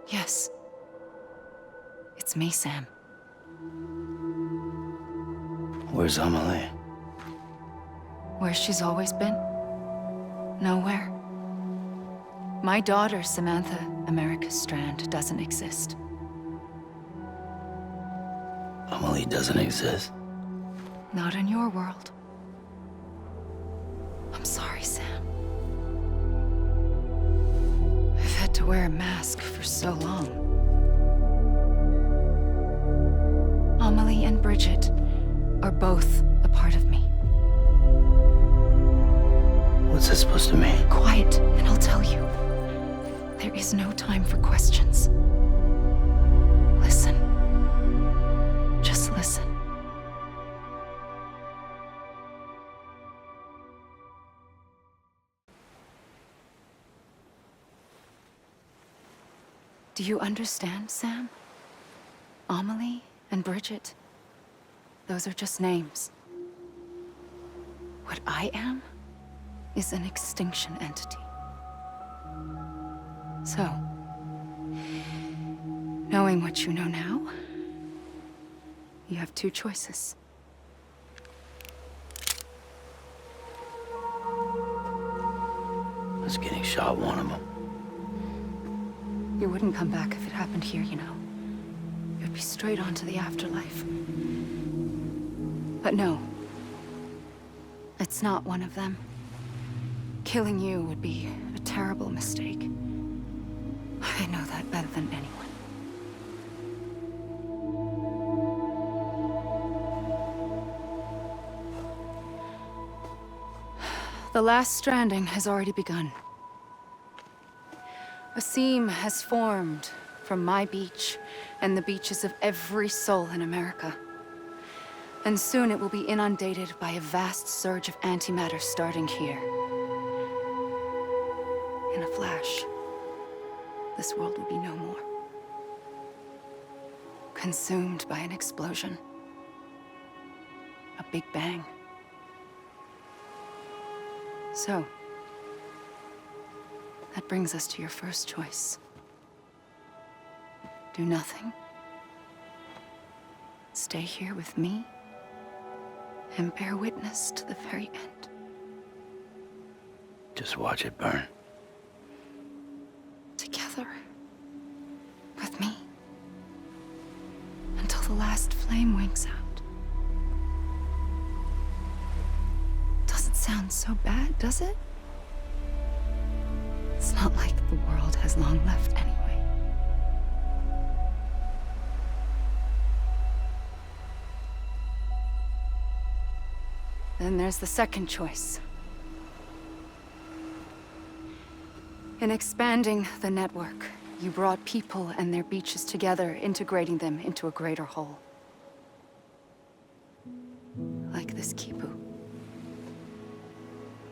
Yes. It's me, Sam. Where's Amelie? Where she's always been. Nowhere. My daughter, Samantha America Strand, doesn't exist. Amelie doesn't exist? Not in your world. I'm sorry, Sam. I've had to wear a mask for so long. Amelie and Bridget are both a part of me. What's this supposed to mean? Quiet, and I'll tell you. There is no time for questions. Listen. Just listen. Do you understand, Sam? Amelie and Bridget, those are just names. What I am is an extinction entity. So, knowing what you know now, you have two choices. Was getting shot one of them. You wouldn't come back if it happened here, you know. You'd be straight on to the afterlife. But no. It's not one of them. Killing you would be a terrible mistake. I know that better than anyone. The last stranding has already begun. A seam has formed from my beach and the beaches of every soul in America. And soon it will be inundated by a vast surge of antimatter starting here. In a flash, this world will be no more. Consumed by an explosion. A big bang. So, that brings us to your first choice. Do nothing. Stay here with me and bear witness to the very end. Just watch it burn. Together. With me. Until the last flame winks out. Doesn't sound so bad, does it? It's not like the world has long left anyway. Then there's the second choice. In expanding the network, you brought people and their beaches together, integrating them into a greater whole. Like this Kipu.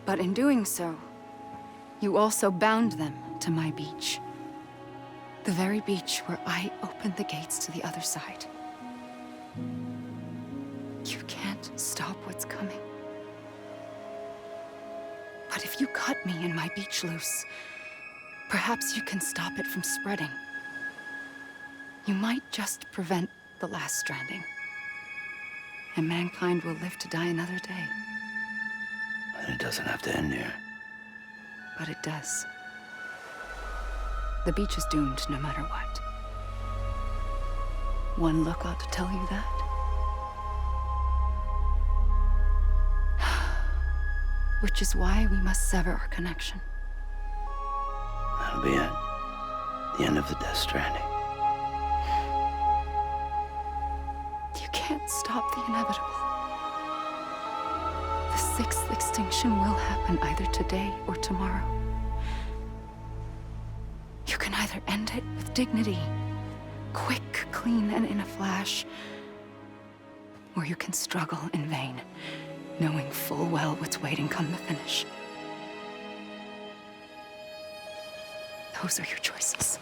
But in doing so, you also bound them to my beach. The very beach where I opened the gates to the other side. You can't stop what's coming. But if you cut me and my beach loose, perhaps you can stop it from spreading. You might just prevent the last stranding. And mankind will live to die another day. And it doesn't have to end here. But it does. The beach is doomed no matter what. One look ought to tell you that. Which is why we must sever our connection. That'll be it. The end of the Death Stranding. You can't stop the inevitable. The sixth extinction will happen either today or tomorrow. You can either end it with dignity, quick, clean, and in a flash, or you can struggle in vain, knowing full well what's waiting come the finish. Those are your choices.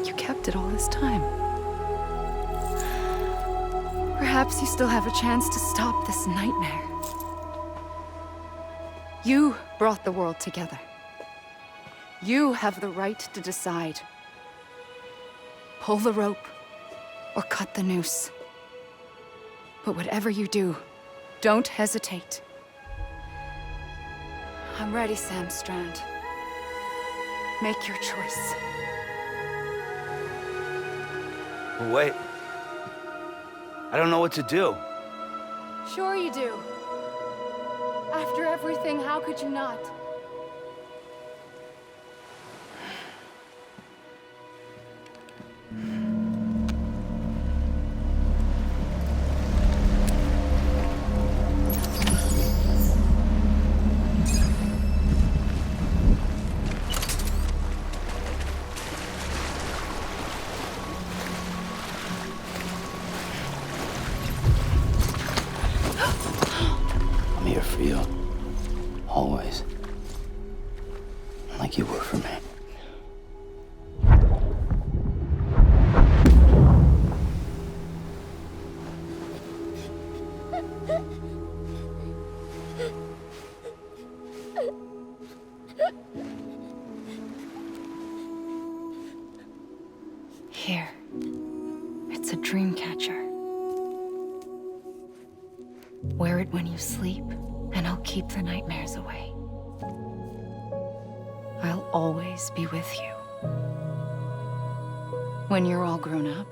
You kept it all this time. Perhaps you still have a chance to stop this nightmare. You brought the world together. You have the right to decide. Pull the rope or cut the noose. But whatever you do, don't hesitate. I'm ready, Sam Strand. Make your choice. But wait. I don't know what to do. Sure you do. After everything, how could you not? I'm here for you. Always. Like you were for me. Here. It's a dream catcher. Wear it when you sleep, and I'll keep the nightmares away. I'll always be with you. When you're all grown up,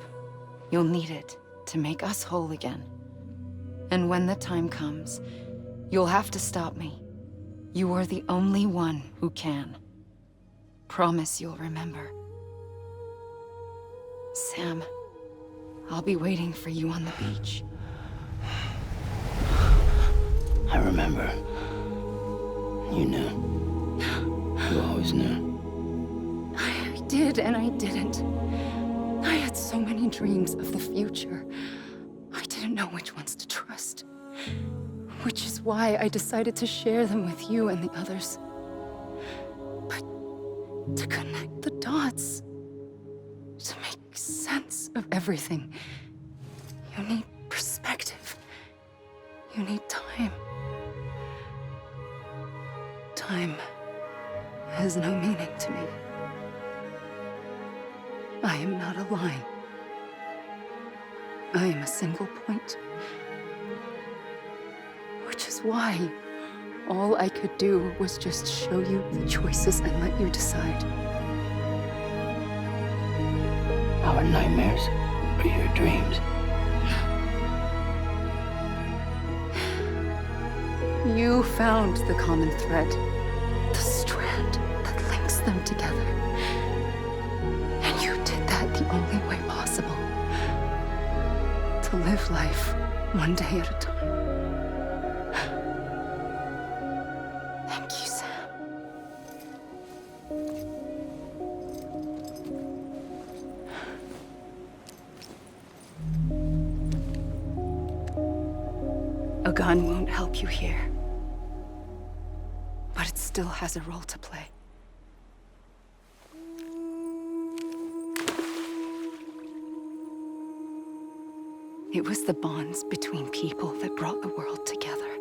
you'll need it to make us whole again. And when the time comes, you'll have to stop me. You are the only one who can. Promise you'll remember. Sam, I'll be waiting for you on the beach. I remember. You knew. You always knew. I did and I didn't. I had so many dreams of the future. I didn't know which ones to trust. Which is why I decided to share them with you and the others. But to connect the dots, to make sense of everything, you need perspective. You need time. Time has no meaning to me. I am not a line. I am a single point. Which is why all I could do was just show you the choices and let you decide. Our nightmares are your dreams. You found the common thread, the strand that links them together. And you did that the only way possible. To live life one day at a time. Thank you, Sam. A gun won't help you here. But it still has a role to play. It was the bonds between people that brought the world together.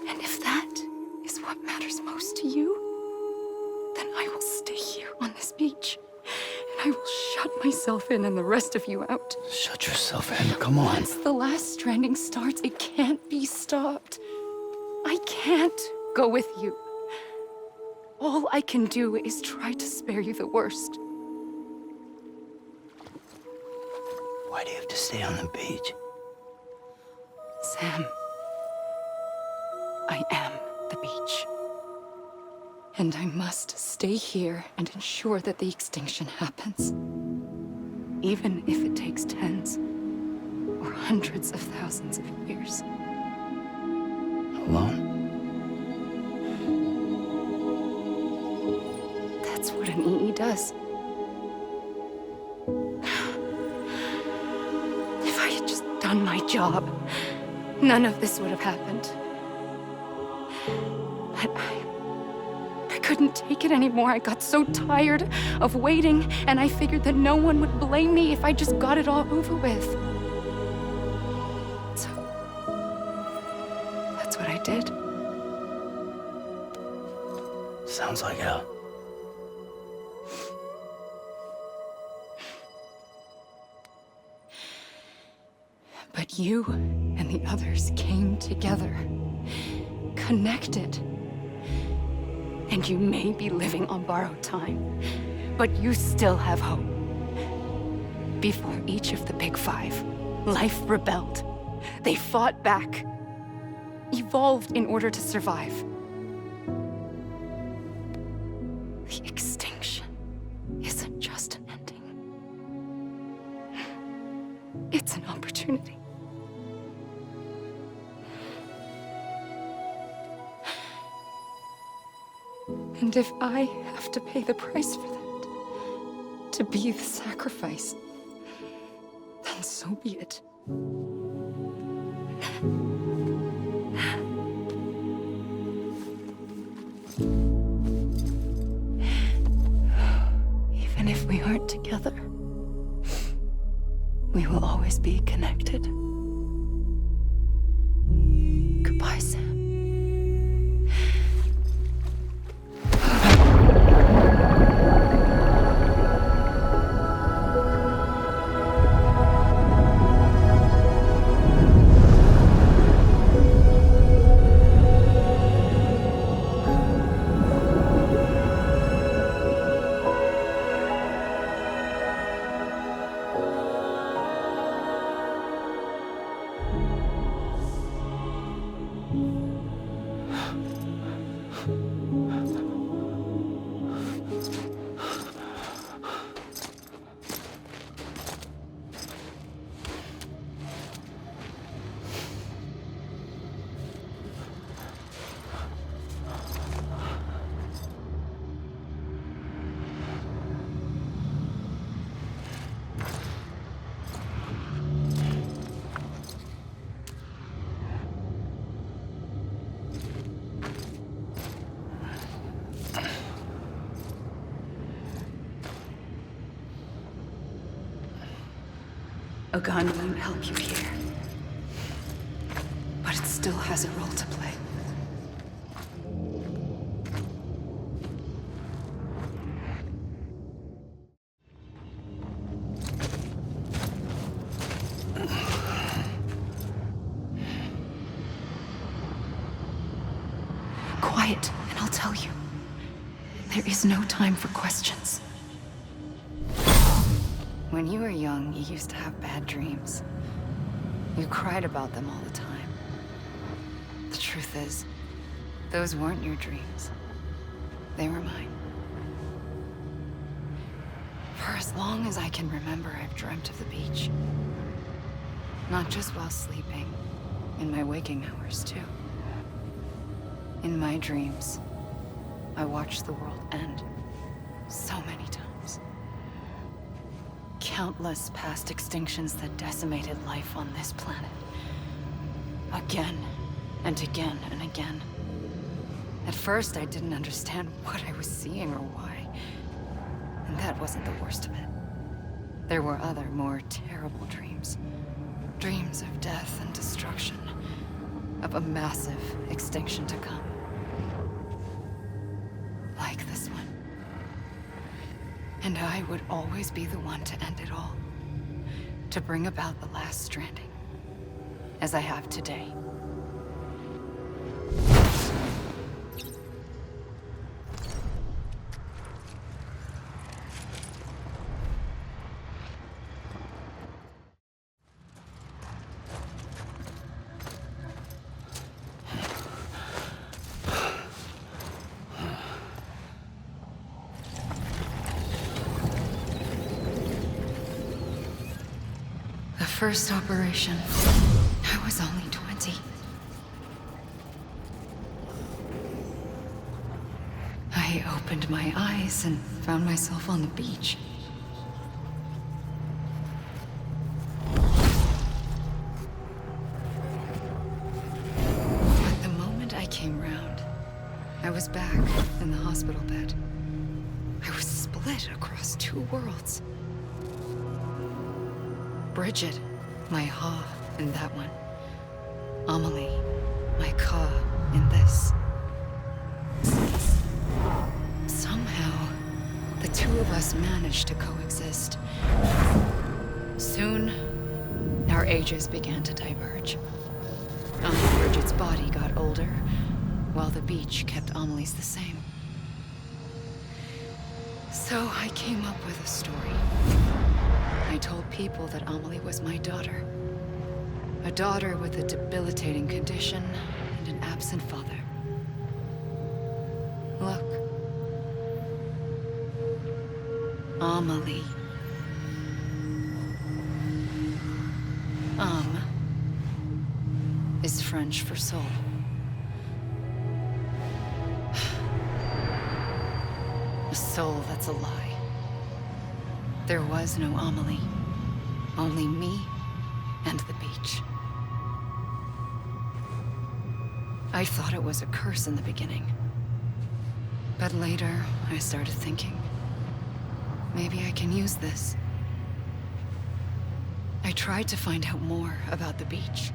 And if that is what matters most to you, then I will stay here on this beach. And I will shut myself in and the rest of you out. Shut yourself in, come on. Once the last stranding starts, it can't be stopped. I can't go with you. All I can do is try to spare you the worst. Why do you have to stay on the beach? Sam, I am the beach. And I must stay here and ensure that the extinction happens. Even if it takes tens or hundreds of thousands of years. Alone? That's what an EE does. If I had just done my job, none of this would have happened. But I couldn't take it anymore. I got so tired of waiting, and I figured that no one would blame me if I just got it all over with. So, that's what I did. Sounds like hell. But you and the others came together, connected. And you may be living on borrowed time, but you still have hope. Before each of the Big Five, life rebelled. They fought back, evolved in order to survive. The extinction isn't just an ending. It's an opportunity. And if I have to pay the price for that, to be the sacrifice, then so be it. Even if we aren't together, we will always be connected. Goodbye, Sam. A gun won't help you here, but it still has a role to play. Quiet, and I'll tell you. There is no time for questions. When you were young, you used to have bad dreams. You cried about them all the time. The truth is, those weren't your dreams. They were mine. For as long as I can remember, I've dreamt of the beach. Not just while sleeping, in my waking hours, too. In my dreams, I watched the world end so many times. Countless past extinctions that decimated life on this planet. Again, and again, and again. At first, I didn't understand what I was seeing or why. And that wasn't the worst of it. There were other, more terrible dreams. Dreams of death and destruction. Of a massive extinction to come. Like this one. And I would always be the one to end it all. To bring about the last stranding. As I have today. first operation, I was only 20. I opened my eyes and found myself on the beach. But the moment I came round, I was back in the hospital bed. I was split across two worlds. Bridget, my Ha in that one. Amelie, my Ka in this. Somehow, the two of us managed to coexist. Soon, our ages began to diverge. Bridget's body got older, while the beach kept Amelie's the same. So I came up with a story. I told people that Amelie was my daughter. A daughter with a debilitating condition and an absent father. Look. Amelie. Is French for soul. A soul that's a lie. There was no Amelie. Only me and the beach. I thought it was a curse in the beginning. But later, I started thinking, maybe I can use this. I tried to find out more about the beach.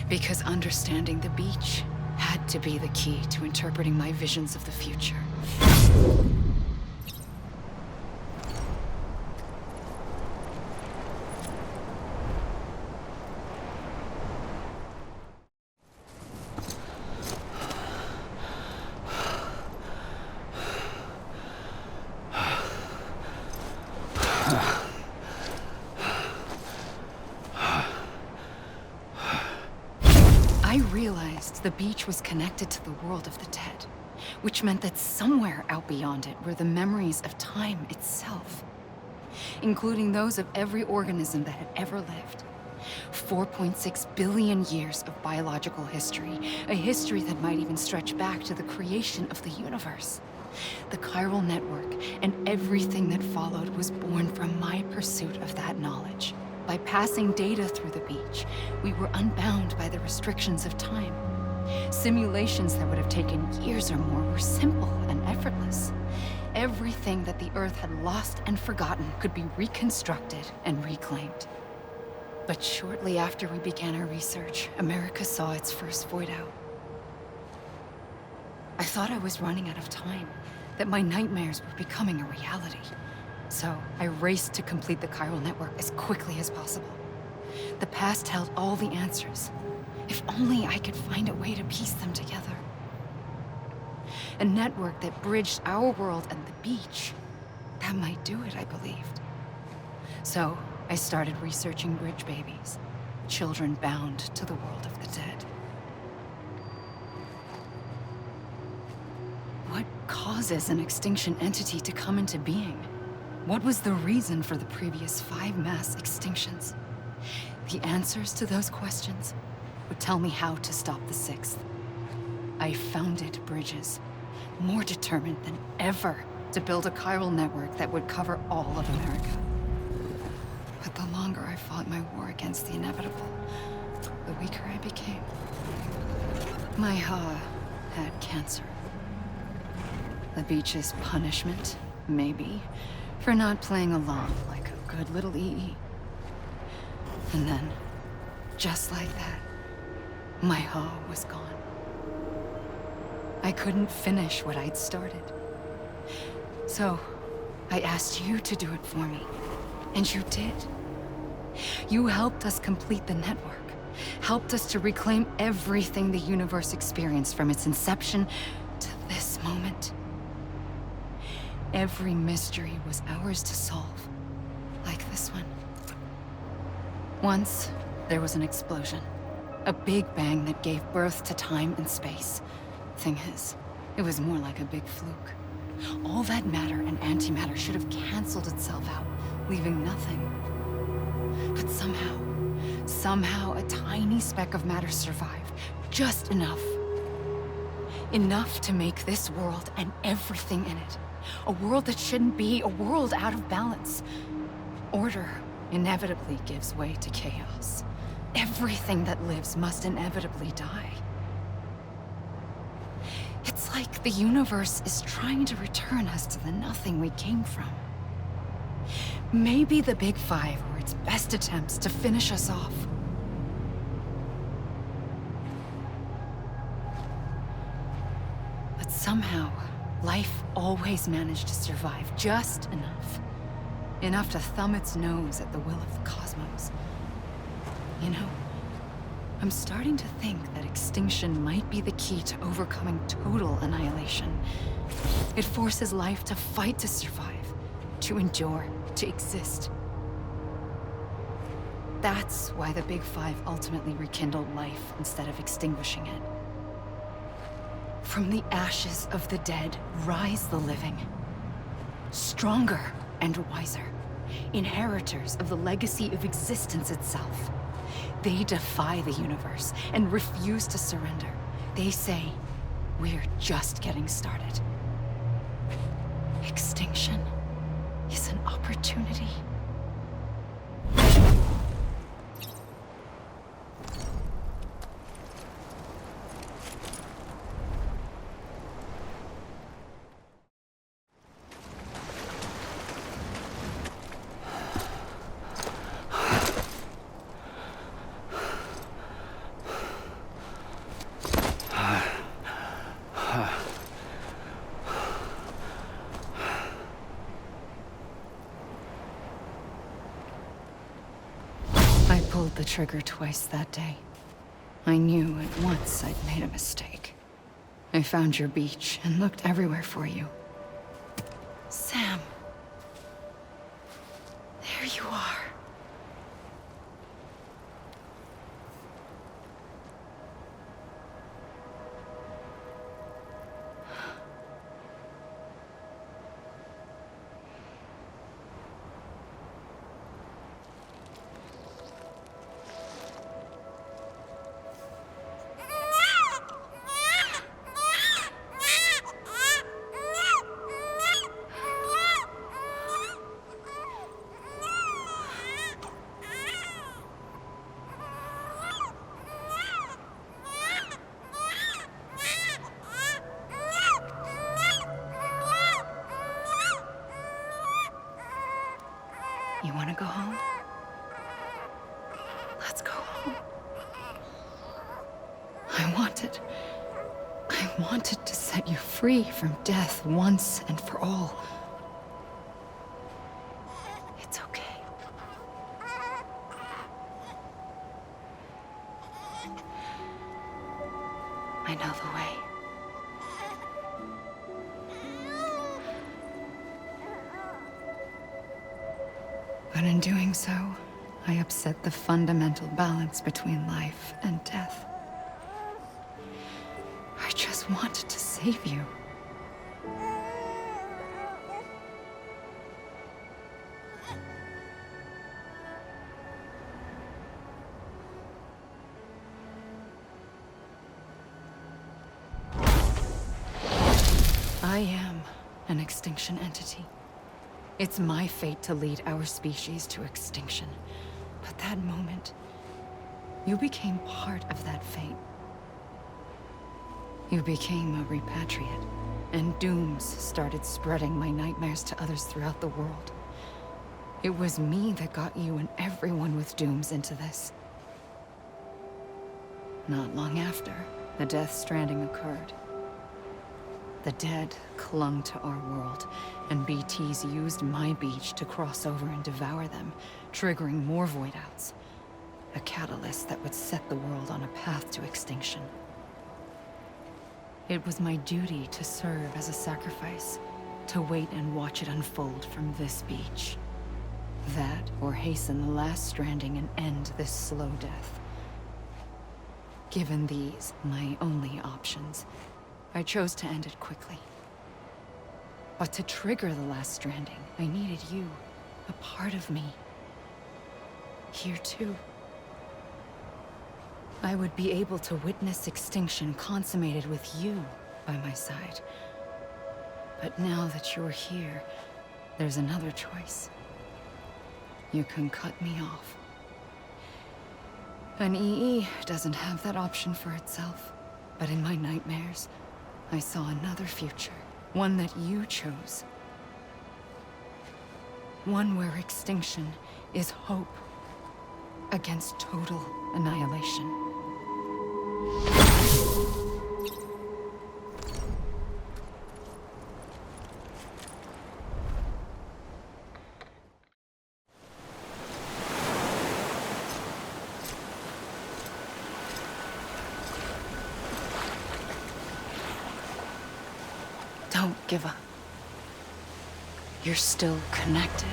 Because understanding the beach had to be the key to interpreting my visions of the future. I realized the beach was connected to the world of the dead, which meant that somewhere out beyond it were the memories of time itself, including those of every organism that had ever lived. 4.6 billion years of biological history, a history that might even stretch back to the creation of the universe. The chiral network and everything that followed was born from my pursuit of that knowledge. By passing data through the beach, we were unbound by the restrictions of time. Simulations that would have taken years or more were simple and effortless. Everything that the Earth had lost and forgotten could be reconstructed and reclaimed. But shortly after we began our research, America saw its first void out. I thought I was running out of time, that my nightmares were becoming a reality. So I raced to complete the chiral network as quickly as possible. The past held all the answers. If only I could find a way to piece them together. A network that bridged our world and the beach. That might do it, I believed. So I started researching bridge babies, children bound to the world of the dead. What causes an extinction entity to come into being? What was the reason for the previous 5 mass extinctions? The answers to those questions would tell me how to stop the 6th. I founded Bridges, more determined than ever to build a chiral network that would cover all of America. But the longer I fought my war against the inevitable, the weaker I became. My Ha had cancer. The beach's punishment, maybe, for not playing along like a good little EE. And then, just like that, my Ha was gone. I couldn't finish what I'd started. So, I asked you to do it for me, and you did. You helped us complete the network, helped us to reclaim everything the universe experienced from its inception to this moment. Every mystery was ours to solve, like this one. Once, there was an explosion. A big bang that gave birth to time and space. Thing is, it was more like a big fluke. All that matter and antimatter should have canceled itself out, leaving nothing. But somehow a tiny speck of matter survived. Just enough. Enough to make this world and everything in it a world that shouldn't be, a world out of balance. Order inevitably gives way to chaos. Everything that lives must inevitably die. It's like the universe is trying to return us to the nothing we came from. Maybe the Big Five were its best attempts to finish us off. But somehow, life always managed to survive just enough. Enough to thumb its nose at the will of the cosmos. You know, I'm starting to think that extinction might be the key to overcoming total annihilation. It forces life to fight to survive, to endure, to exist. That's why the Big Five ultimately rekindled life instead of extinguishing it. From the ashes of the dead rise the living. Stronger and wiser. Inheritors of the legacy of existence itself. They defy the universe and refuse to surrender. They say, we're just getting started. Extinction is an opportunity. I pulled the trigger twice that day. I knew at once I'd made a mistake. I found your beach and looked everywhere for you. Sam. There you are. You want to go home? Let's go home. I wanted to set you free from death once and for all. It's okay. I know the way. But in doing so, I upset the fundamental balance between life and death. I just wanted to save you. I am an extinction entity. It's my fate to lead our species to extinction. But that moment, you became part of that fate. You became a repatriate, and dooms started spreading my nightmares to others throughout the world. It was me that got you and everyone with dooms into this. Not long after, the Death Stranding occurred. The dead clung to our world, and BTs used my beach to cross over and devour them, triggering more void-outs. A catalyst that would set the world on a path to extinction. It was my duty to serve as a sacrifice, to wait and watch it unfold from this beach. That, or hasten the last stranding and end this slow death. Given these, my only options, I chose to end it quickly. But to trigger the last stranding, I needed you, a part of me. here too. I would be able to witness extinction consummated with you by my side. But now that you're here, there's another choice. You can cut me off. An EE doesn't have that option for itself. But in my nightmares, I saw another future. One that you chose. One where extinction is hope against total annihilation. Don't give up. You're still connected.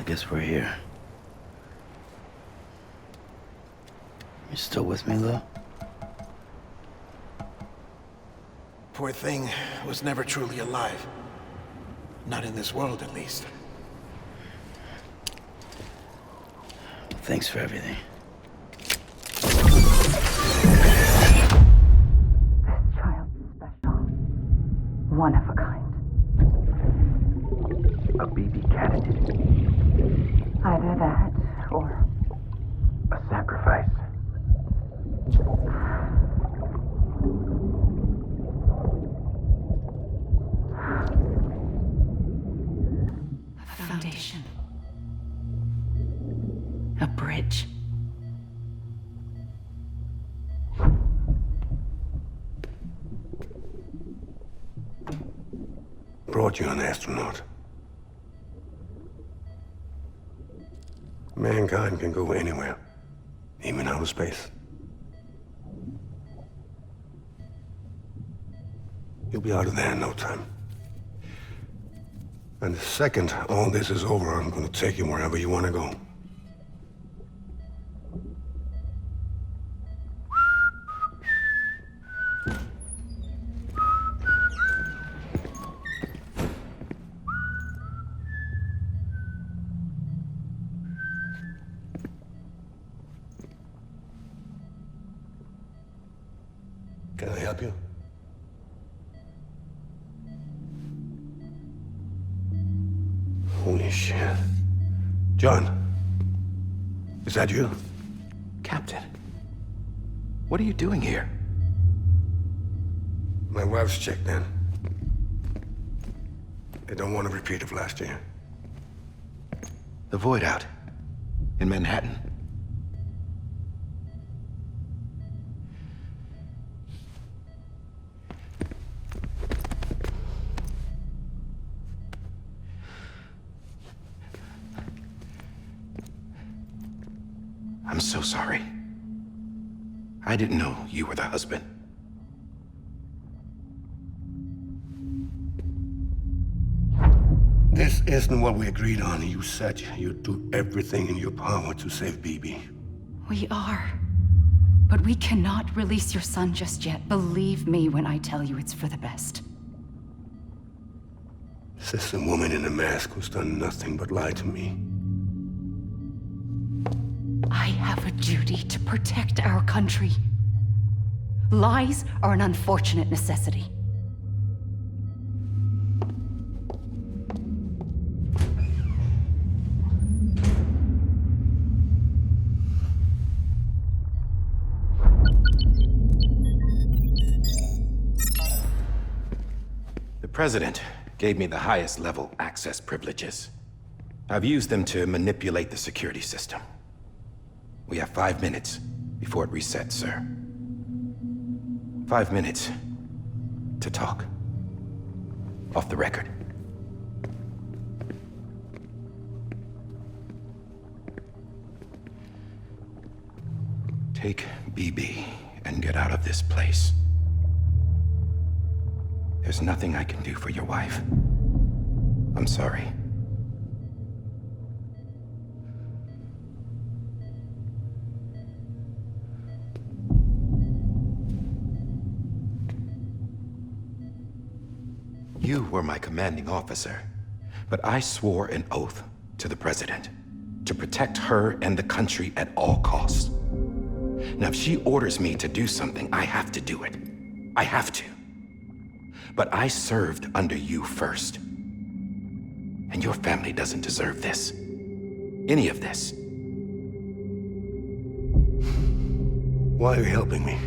Guess we're here. You still with me, Lou? Poor thing was never truly alive. Not in this world, at least. Thanks for everything. This child's special. One of a kind. A BB candidate. Either that, or a sacrifice. A foundation. A bridge. Brought you an astronaut. Mankind can go anywhere, even outer space. You'll be out of there in no time. And the second all this is over, I'm gonna take you wherever you wanna go. Can I help you? Holy shit. John, is that you? Captain, what are you doing here? My wife's checked in. They don't want a repeat of last year. The Void out in Manhattan. I'm so sorry. I didn't know you were the husband. This isn't what we agreed on. You said you'd do everything in your power to save BB. We are. But we cannot release your son just yet. Believe me when I tell you it's for the best. This is a woman in a mask who's done nothing but lie to me. I have a duty to protect our country. Lies are an unfortunate necessity. The President gave me the highest level access privileges. I've used them to manipulate the security system. We have 5 minutes before it resets, sir. 5 minutes to talk. Off the record. Take BB and get out of this place. There's nothing I can do for your wife. I'm sorry. You were my commanding officer, but I swore an oath to the President to protect her and the country at all costs. Now, if she orders me to do something, I have to do it. I have to. But I served under you first. And your family doesn't deserve this. Any of this. Why are you helping me?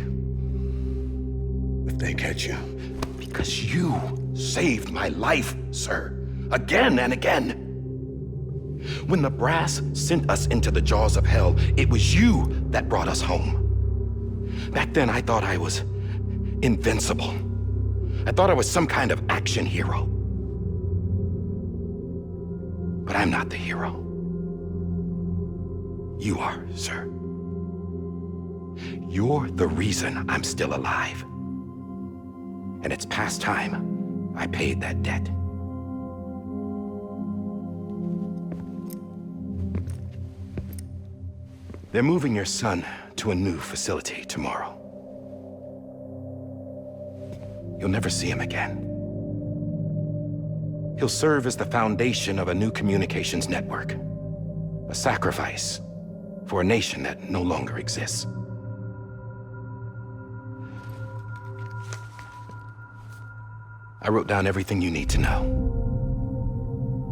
If they catch you. Because you saved my life, sir. Again and again. When the brass sent us into the jaws of hell, it was you that brought us home. Back then, I thought I was invincible. I thought I was some kind of action hero. But I'm not the hero. You are, sir. You're the reason I'm still alive. And it's past time I paid that debt. They're moving your son to a new facility tomorrow. You'll never see him again. He'll serve as the foundation of a new communications network. A sacrifice for a nation that no longer exists. I wrote down everything you need to know.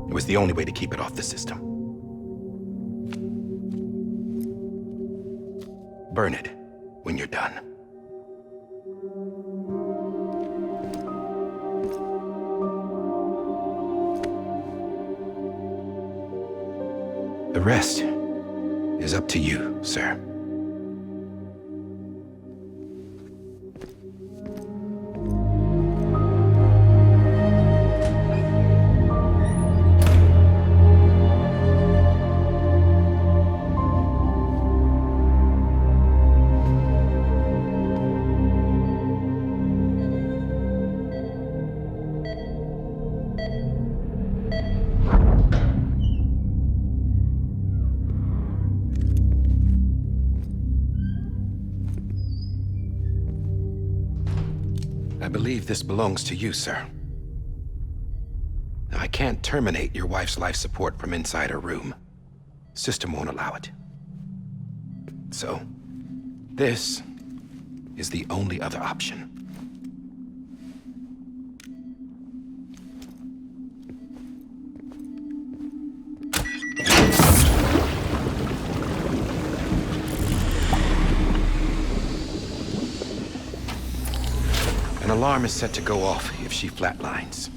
It was the only way to keep it off the system. Burn it when you're done. The rest is up to you, sir. I believe this belongs to you, sir. Now, I can't terminate your wife's life support from inside her room. System won't allow it. So, this is the only other option. An alarm is set to go off if she flatlines.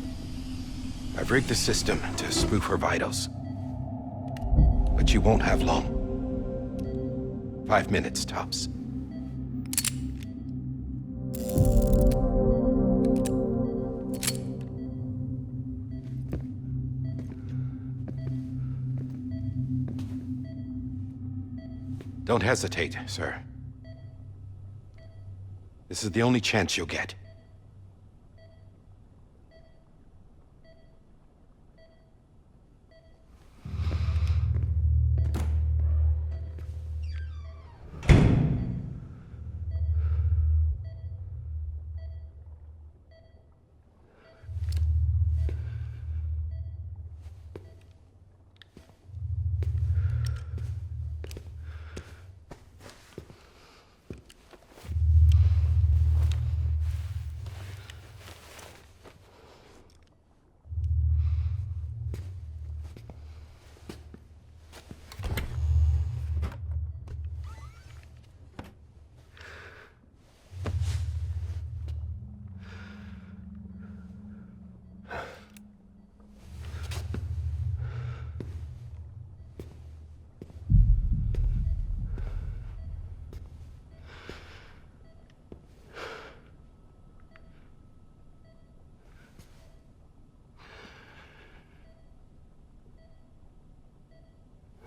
I've rigged the system to spoof her vitals. But you won't have long. 5 minutes, tops. Don't hesitate, sir. This is the only chance you'll get.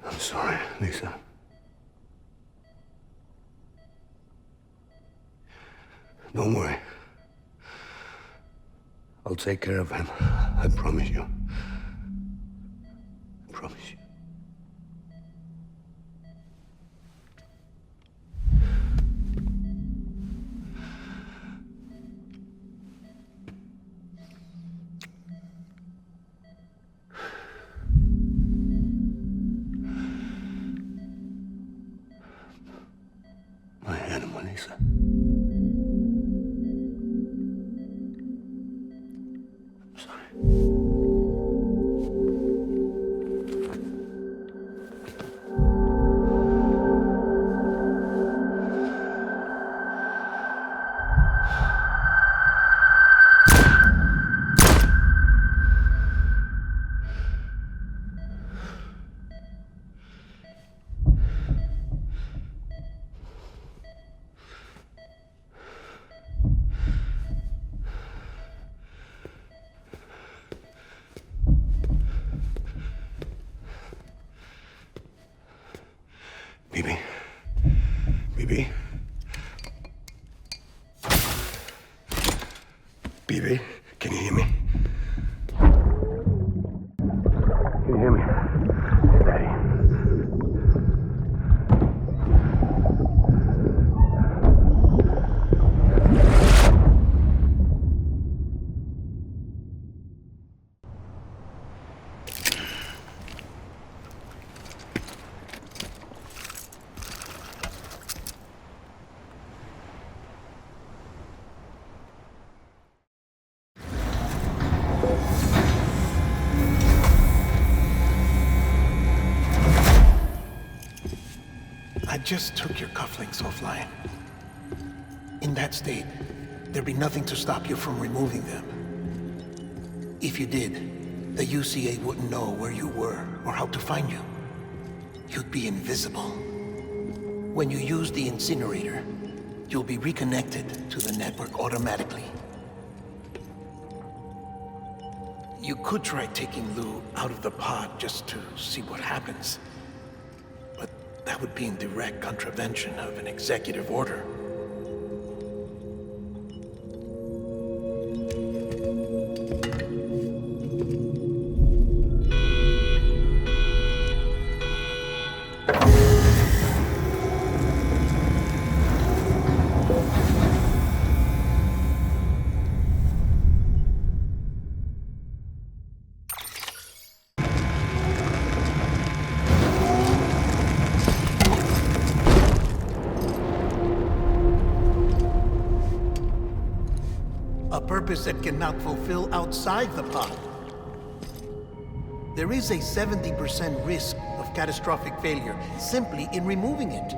I'm sorry, Lisa. Don't worry. I'll take care of him. I promise you. I promise you. My animal, Lisa. I'm sorry. BB. BB. BB, can you hear me? Can you hear me? It's Daddy. I just took your cufflinks offline. In that state, there'd be nothing to stop you from removing them. If you did, the UCA wouldn't know where you were or how to find you. You'd be invisible. When you use the incinerator, you'll be reconnected to the network automatically. You could try taking Lou out of the pod just to see what happens. But that would be in direct contravention of an executive order. A purpose that cannot fulfill outside the pod. There is a 70% risk of catastrophic failure simply in removing it.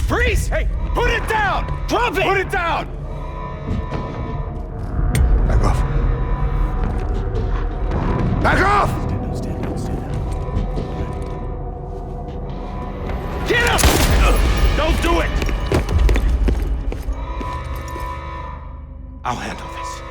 Freeze! Hey, put it down! Drop it! Put it down! Back off. Back off! Stand down. Get him! Don't do it! I'll handle this.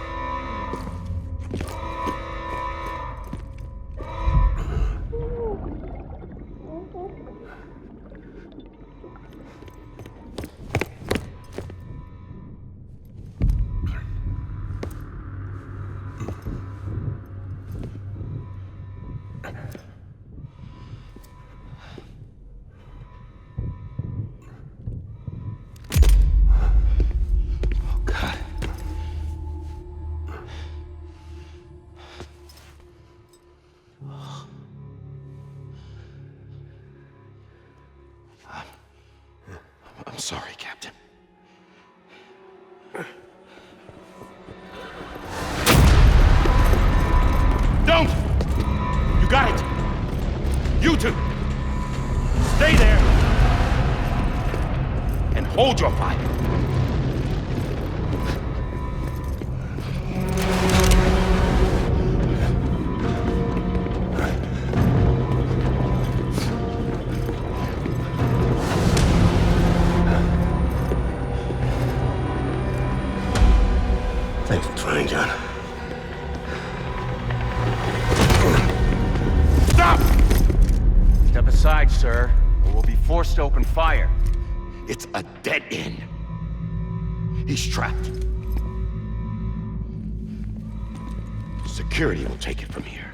I'm sorry, Captain. Don't! You got it! You two! Stay there! And hold your fire! Thanks for trying, John. Stop! Step aside, sir, or we'll be forced to open fire. It's a dead end. He's trapped. Security will take it from here.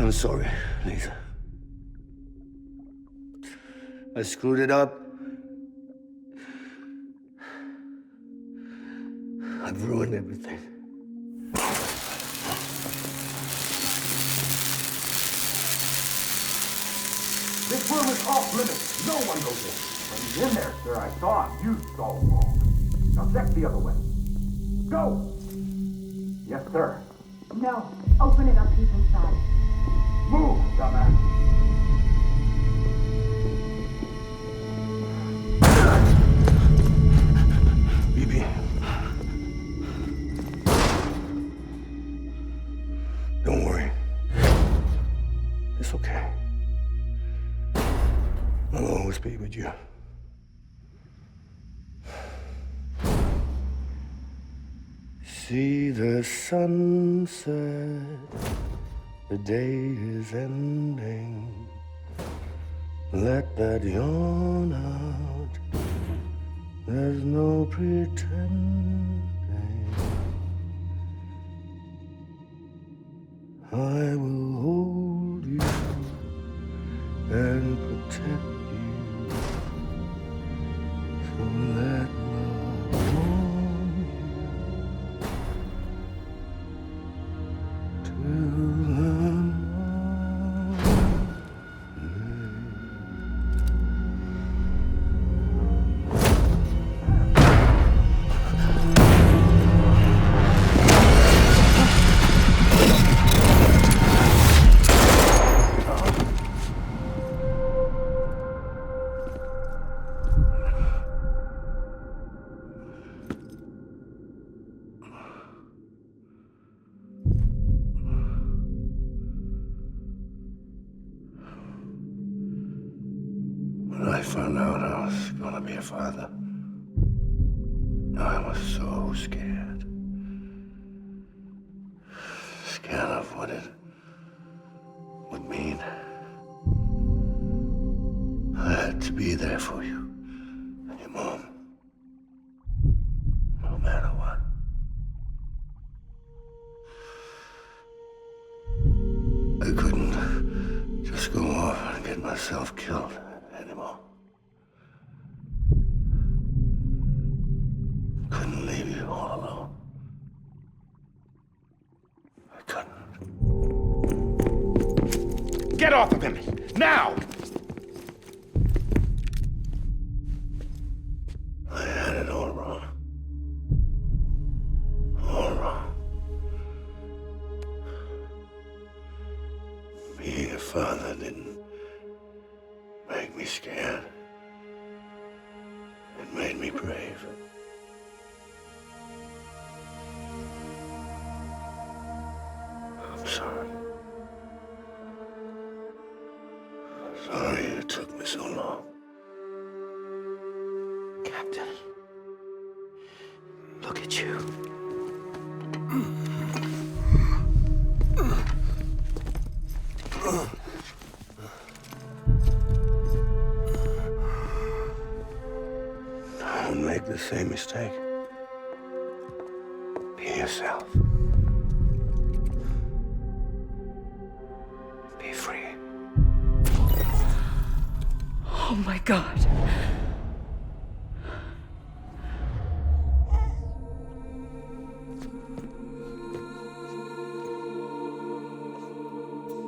I'm sorry, Lisa. I screwed it up. I've ruined everything. This room is off limits. No one goes in. When he's in there, sir, I thought you saw wrong. Now check the other way. Go! Yes, sir. No. Open it up. He's inside. Move, dumbass. BB. It's okay. I'll always be with you. See the sunset, the day is ending. Let that yawn out, there's no pretending. I will hold you and protect you. So let love warm you till the When I found out I was gonna be a father, I was so scared. Scared of what it would mean. I had to be there for you and your mom, no matter what. I couldn't just go off and get myself killed anymore. Couldn't leave you all alone. I couldn't. Get off of him! Now! I had it all wrong. All wrong. Being a father didn't make me scared. It made me brave. I'm sorry. Sorry it took me so long. Captain, look at you. Don't make the same mistake. Be yourself. Be free. Oh my God.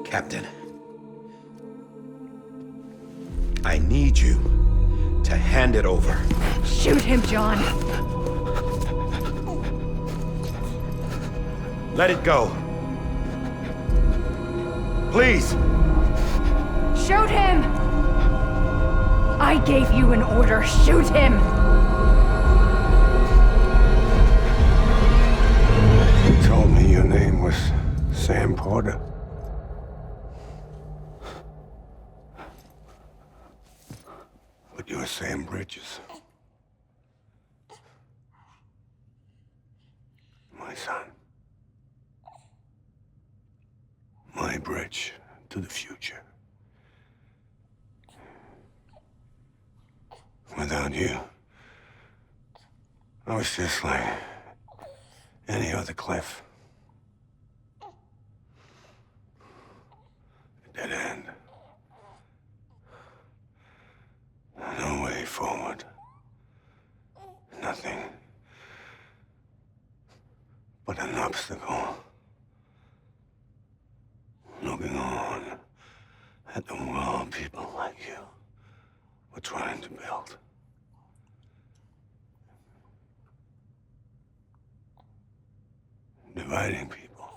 Captain, I need you to hand it over. Shoot him, John. Let it go. Please. Shoot him! I gave you an order. Shoot him! You told me your name was Sam Porter. But you're Sam Bridges. My son. My bridge to the future. Without you, I was just like any other Cliff. A dead end. No way forward. Nothing but an obstacle. Looking on at the world people like you were trying to build. Dividing people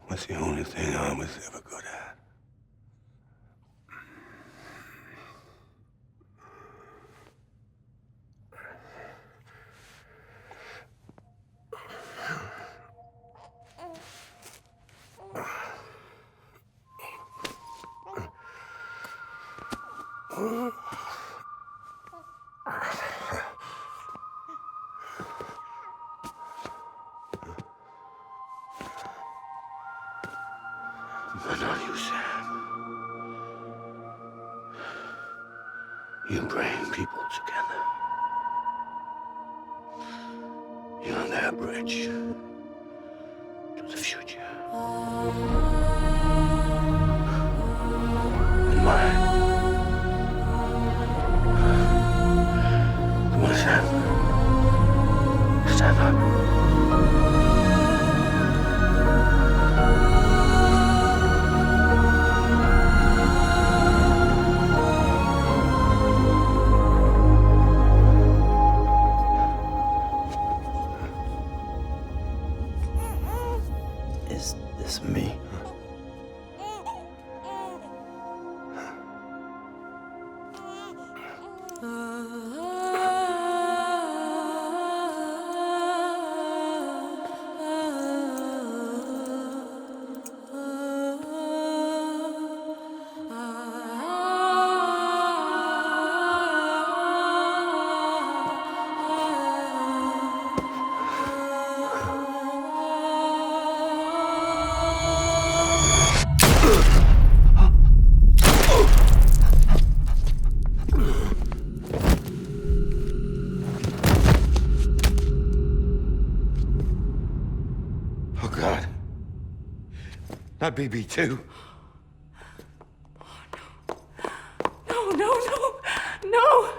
was the only thing I was ever good at. But not you, Sam. You bring people together. You're on their bridge to the future. And mine. Come on, Sam. Stand up. Is this me? Oh, God. Not BB2. No, no, no, no!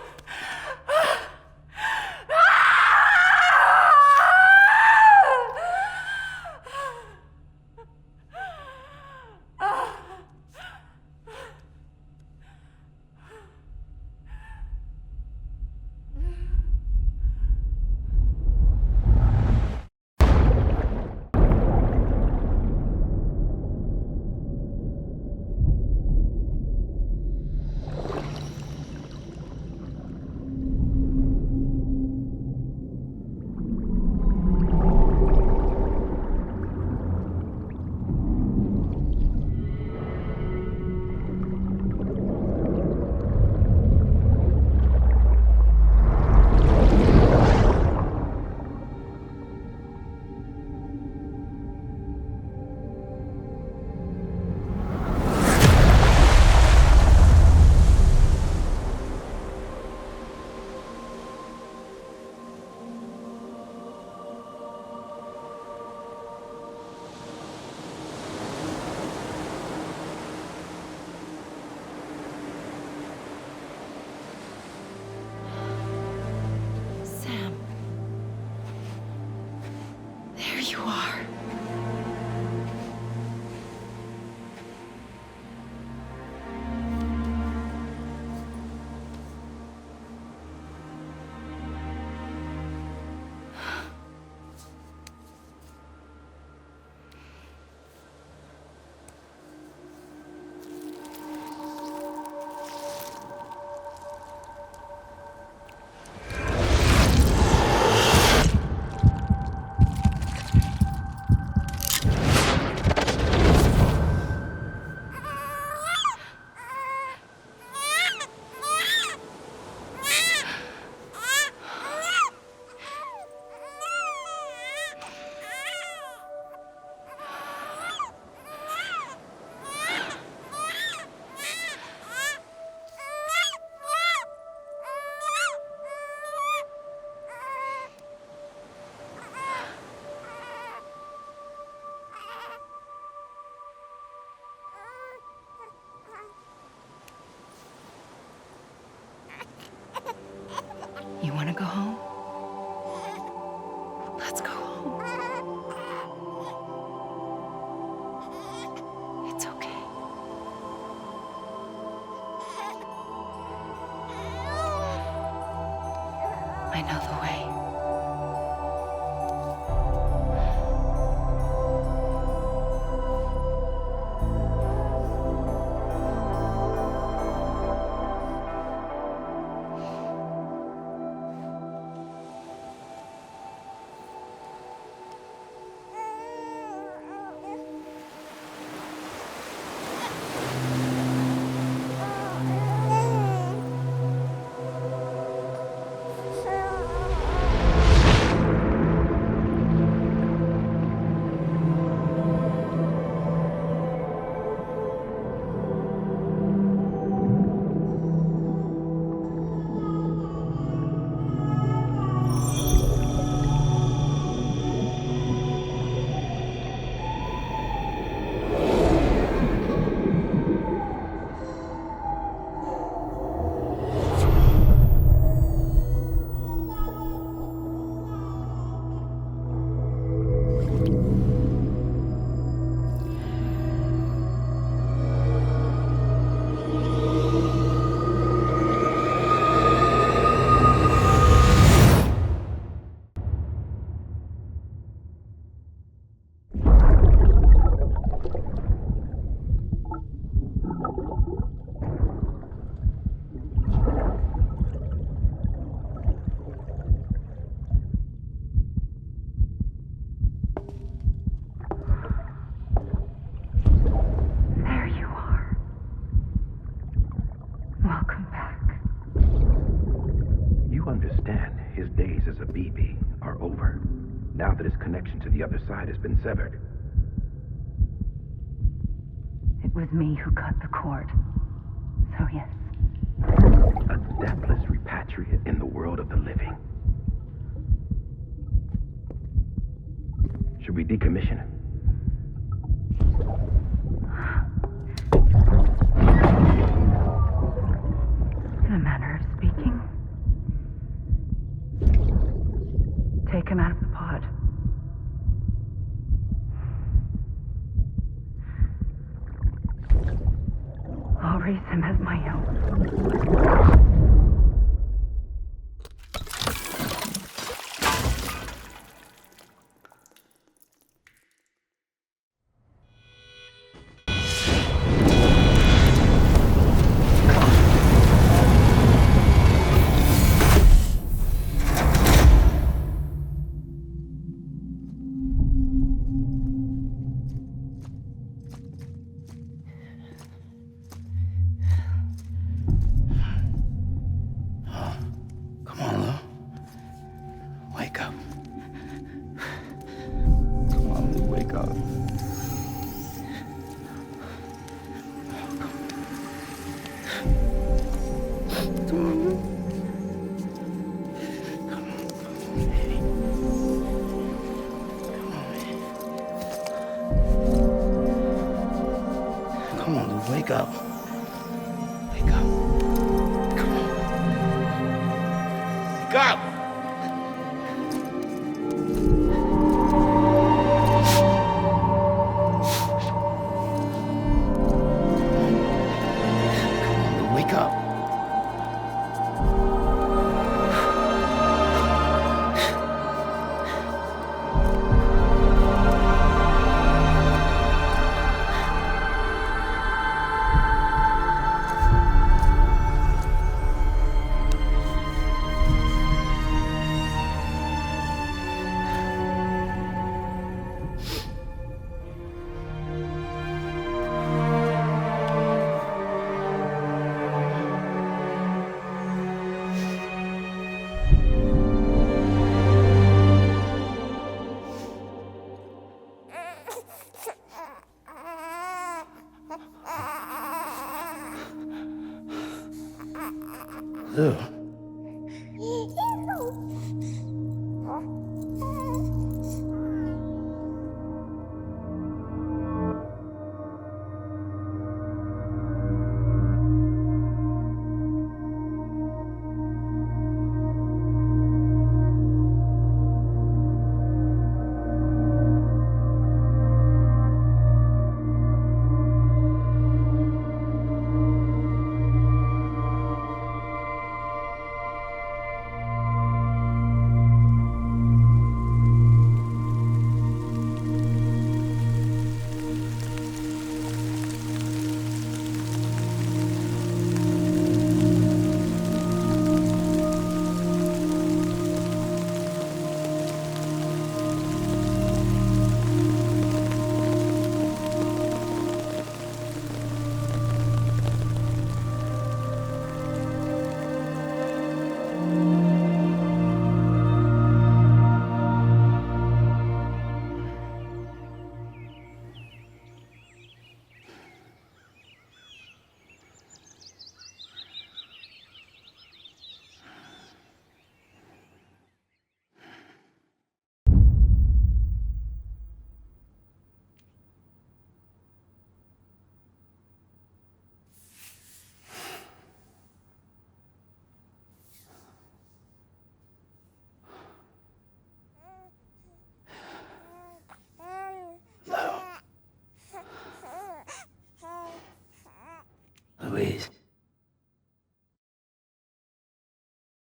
Sam. There you are. out that his connection to the other side has been severed. It was me who cut the cord. So yes. A deathless repatriate in the world of the living. Should we decommission it? In a manner of speaking. Take him out of the pod. I'll raise him as my own. Come on, Lou. Wake up. Come on, Lou, wake up. Come on, Lou. Come on, Lou, wake up. Wake up. Come on. Wake up! Come on, Lou, wake up. Lou. Louise.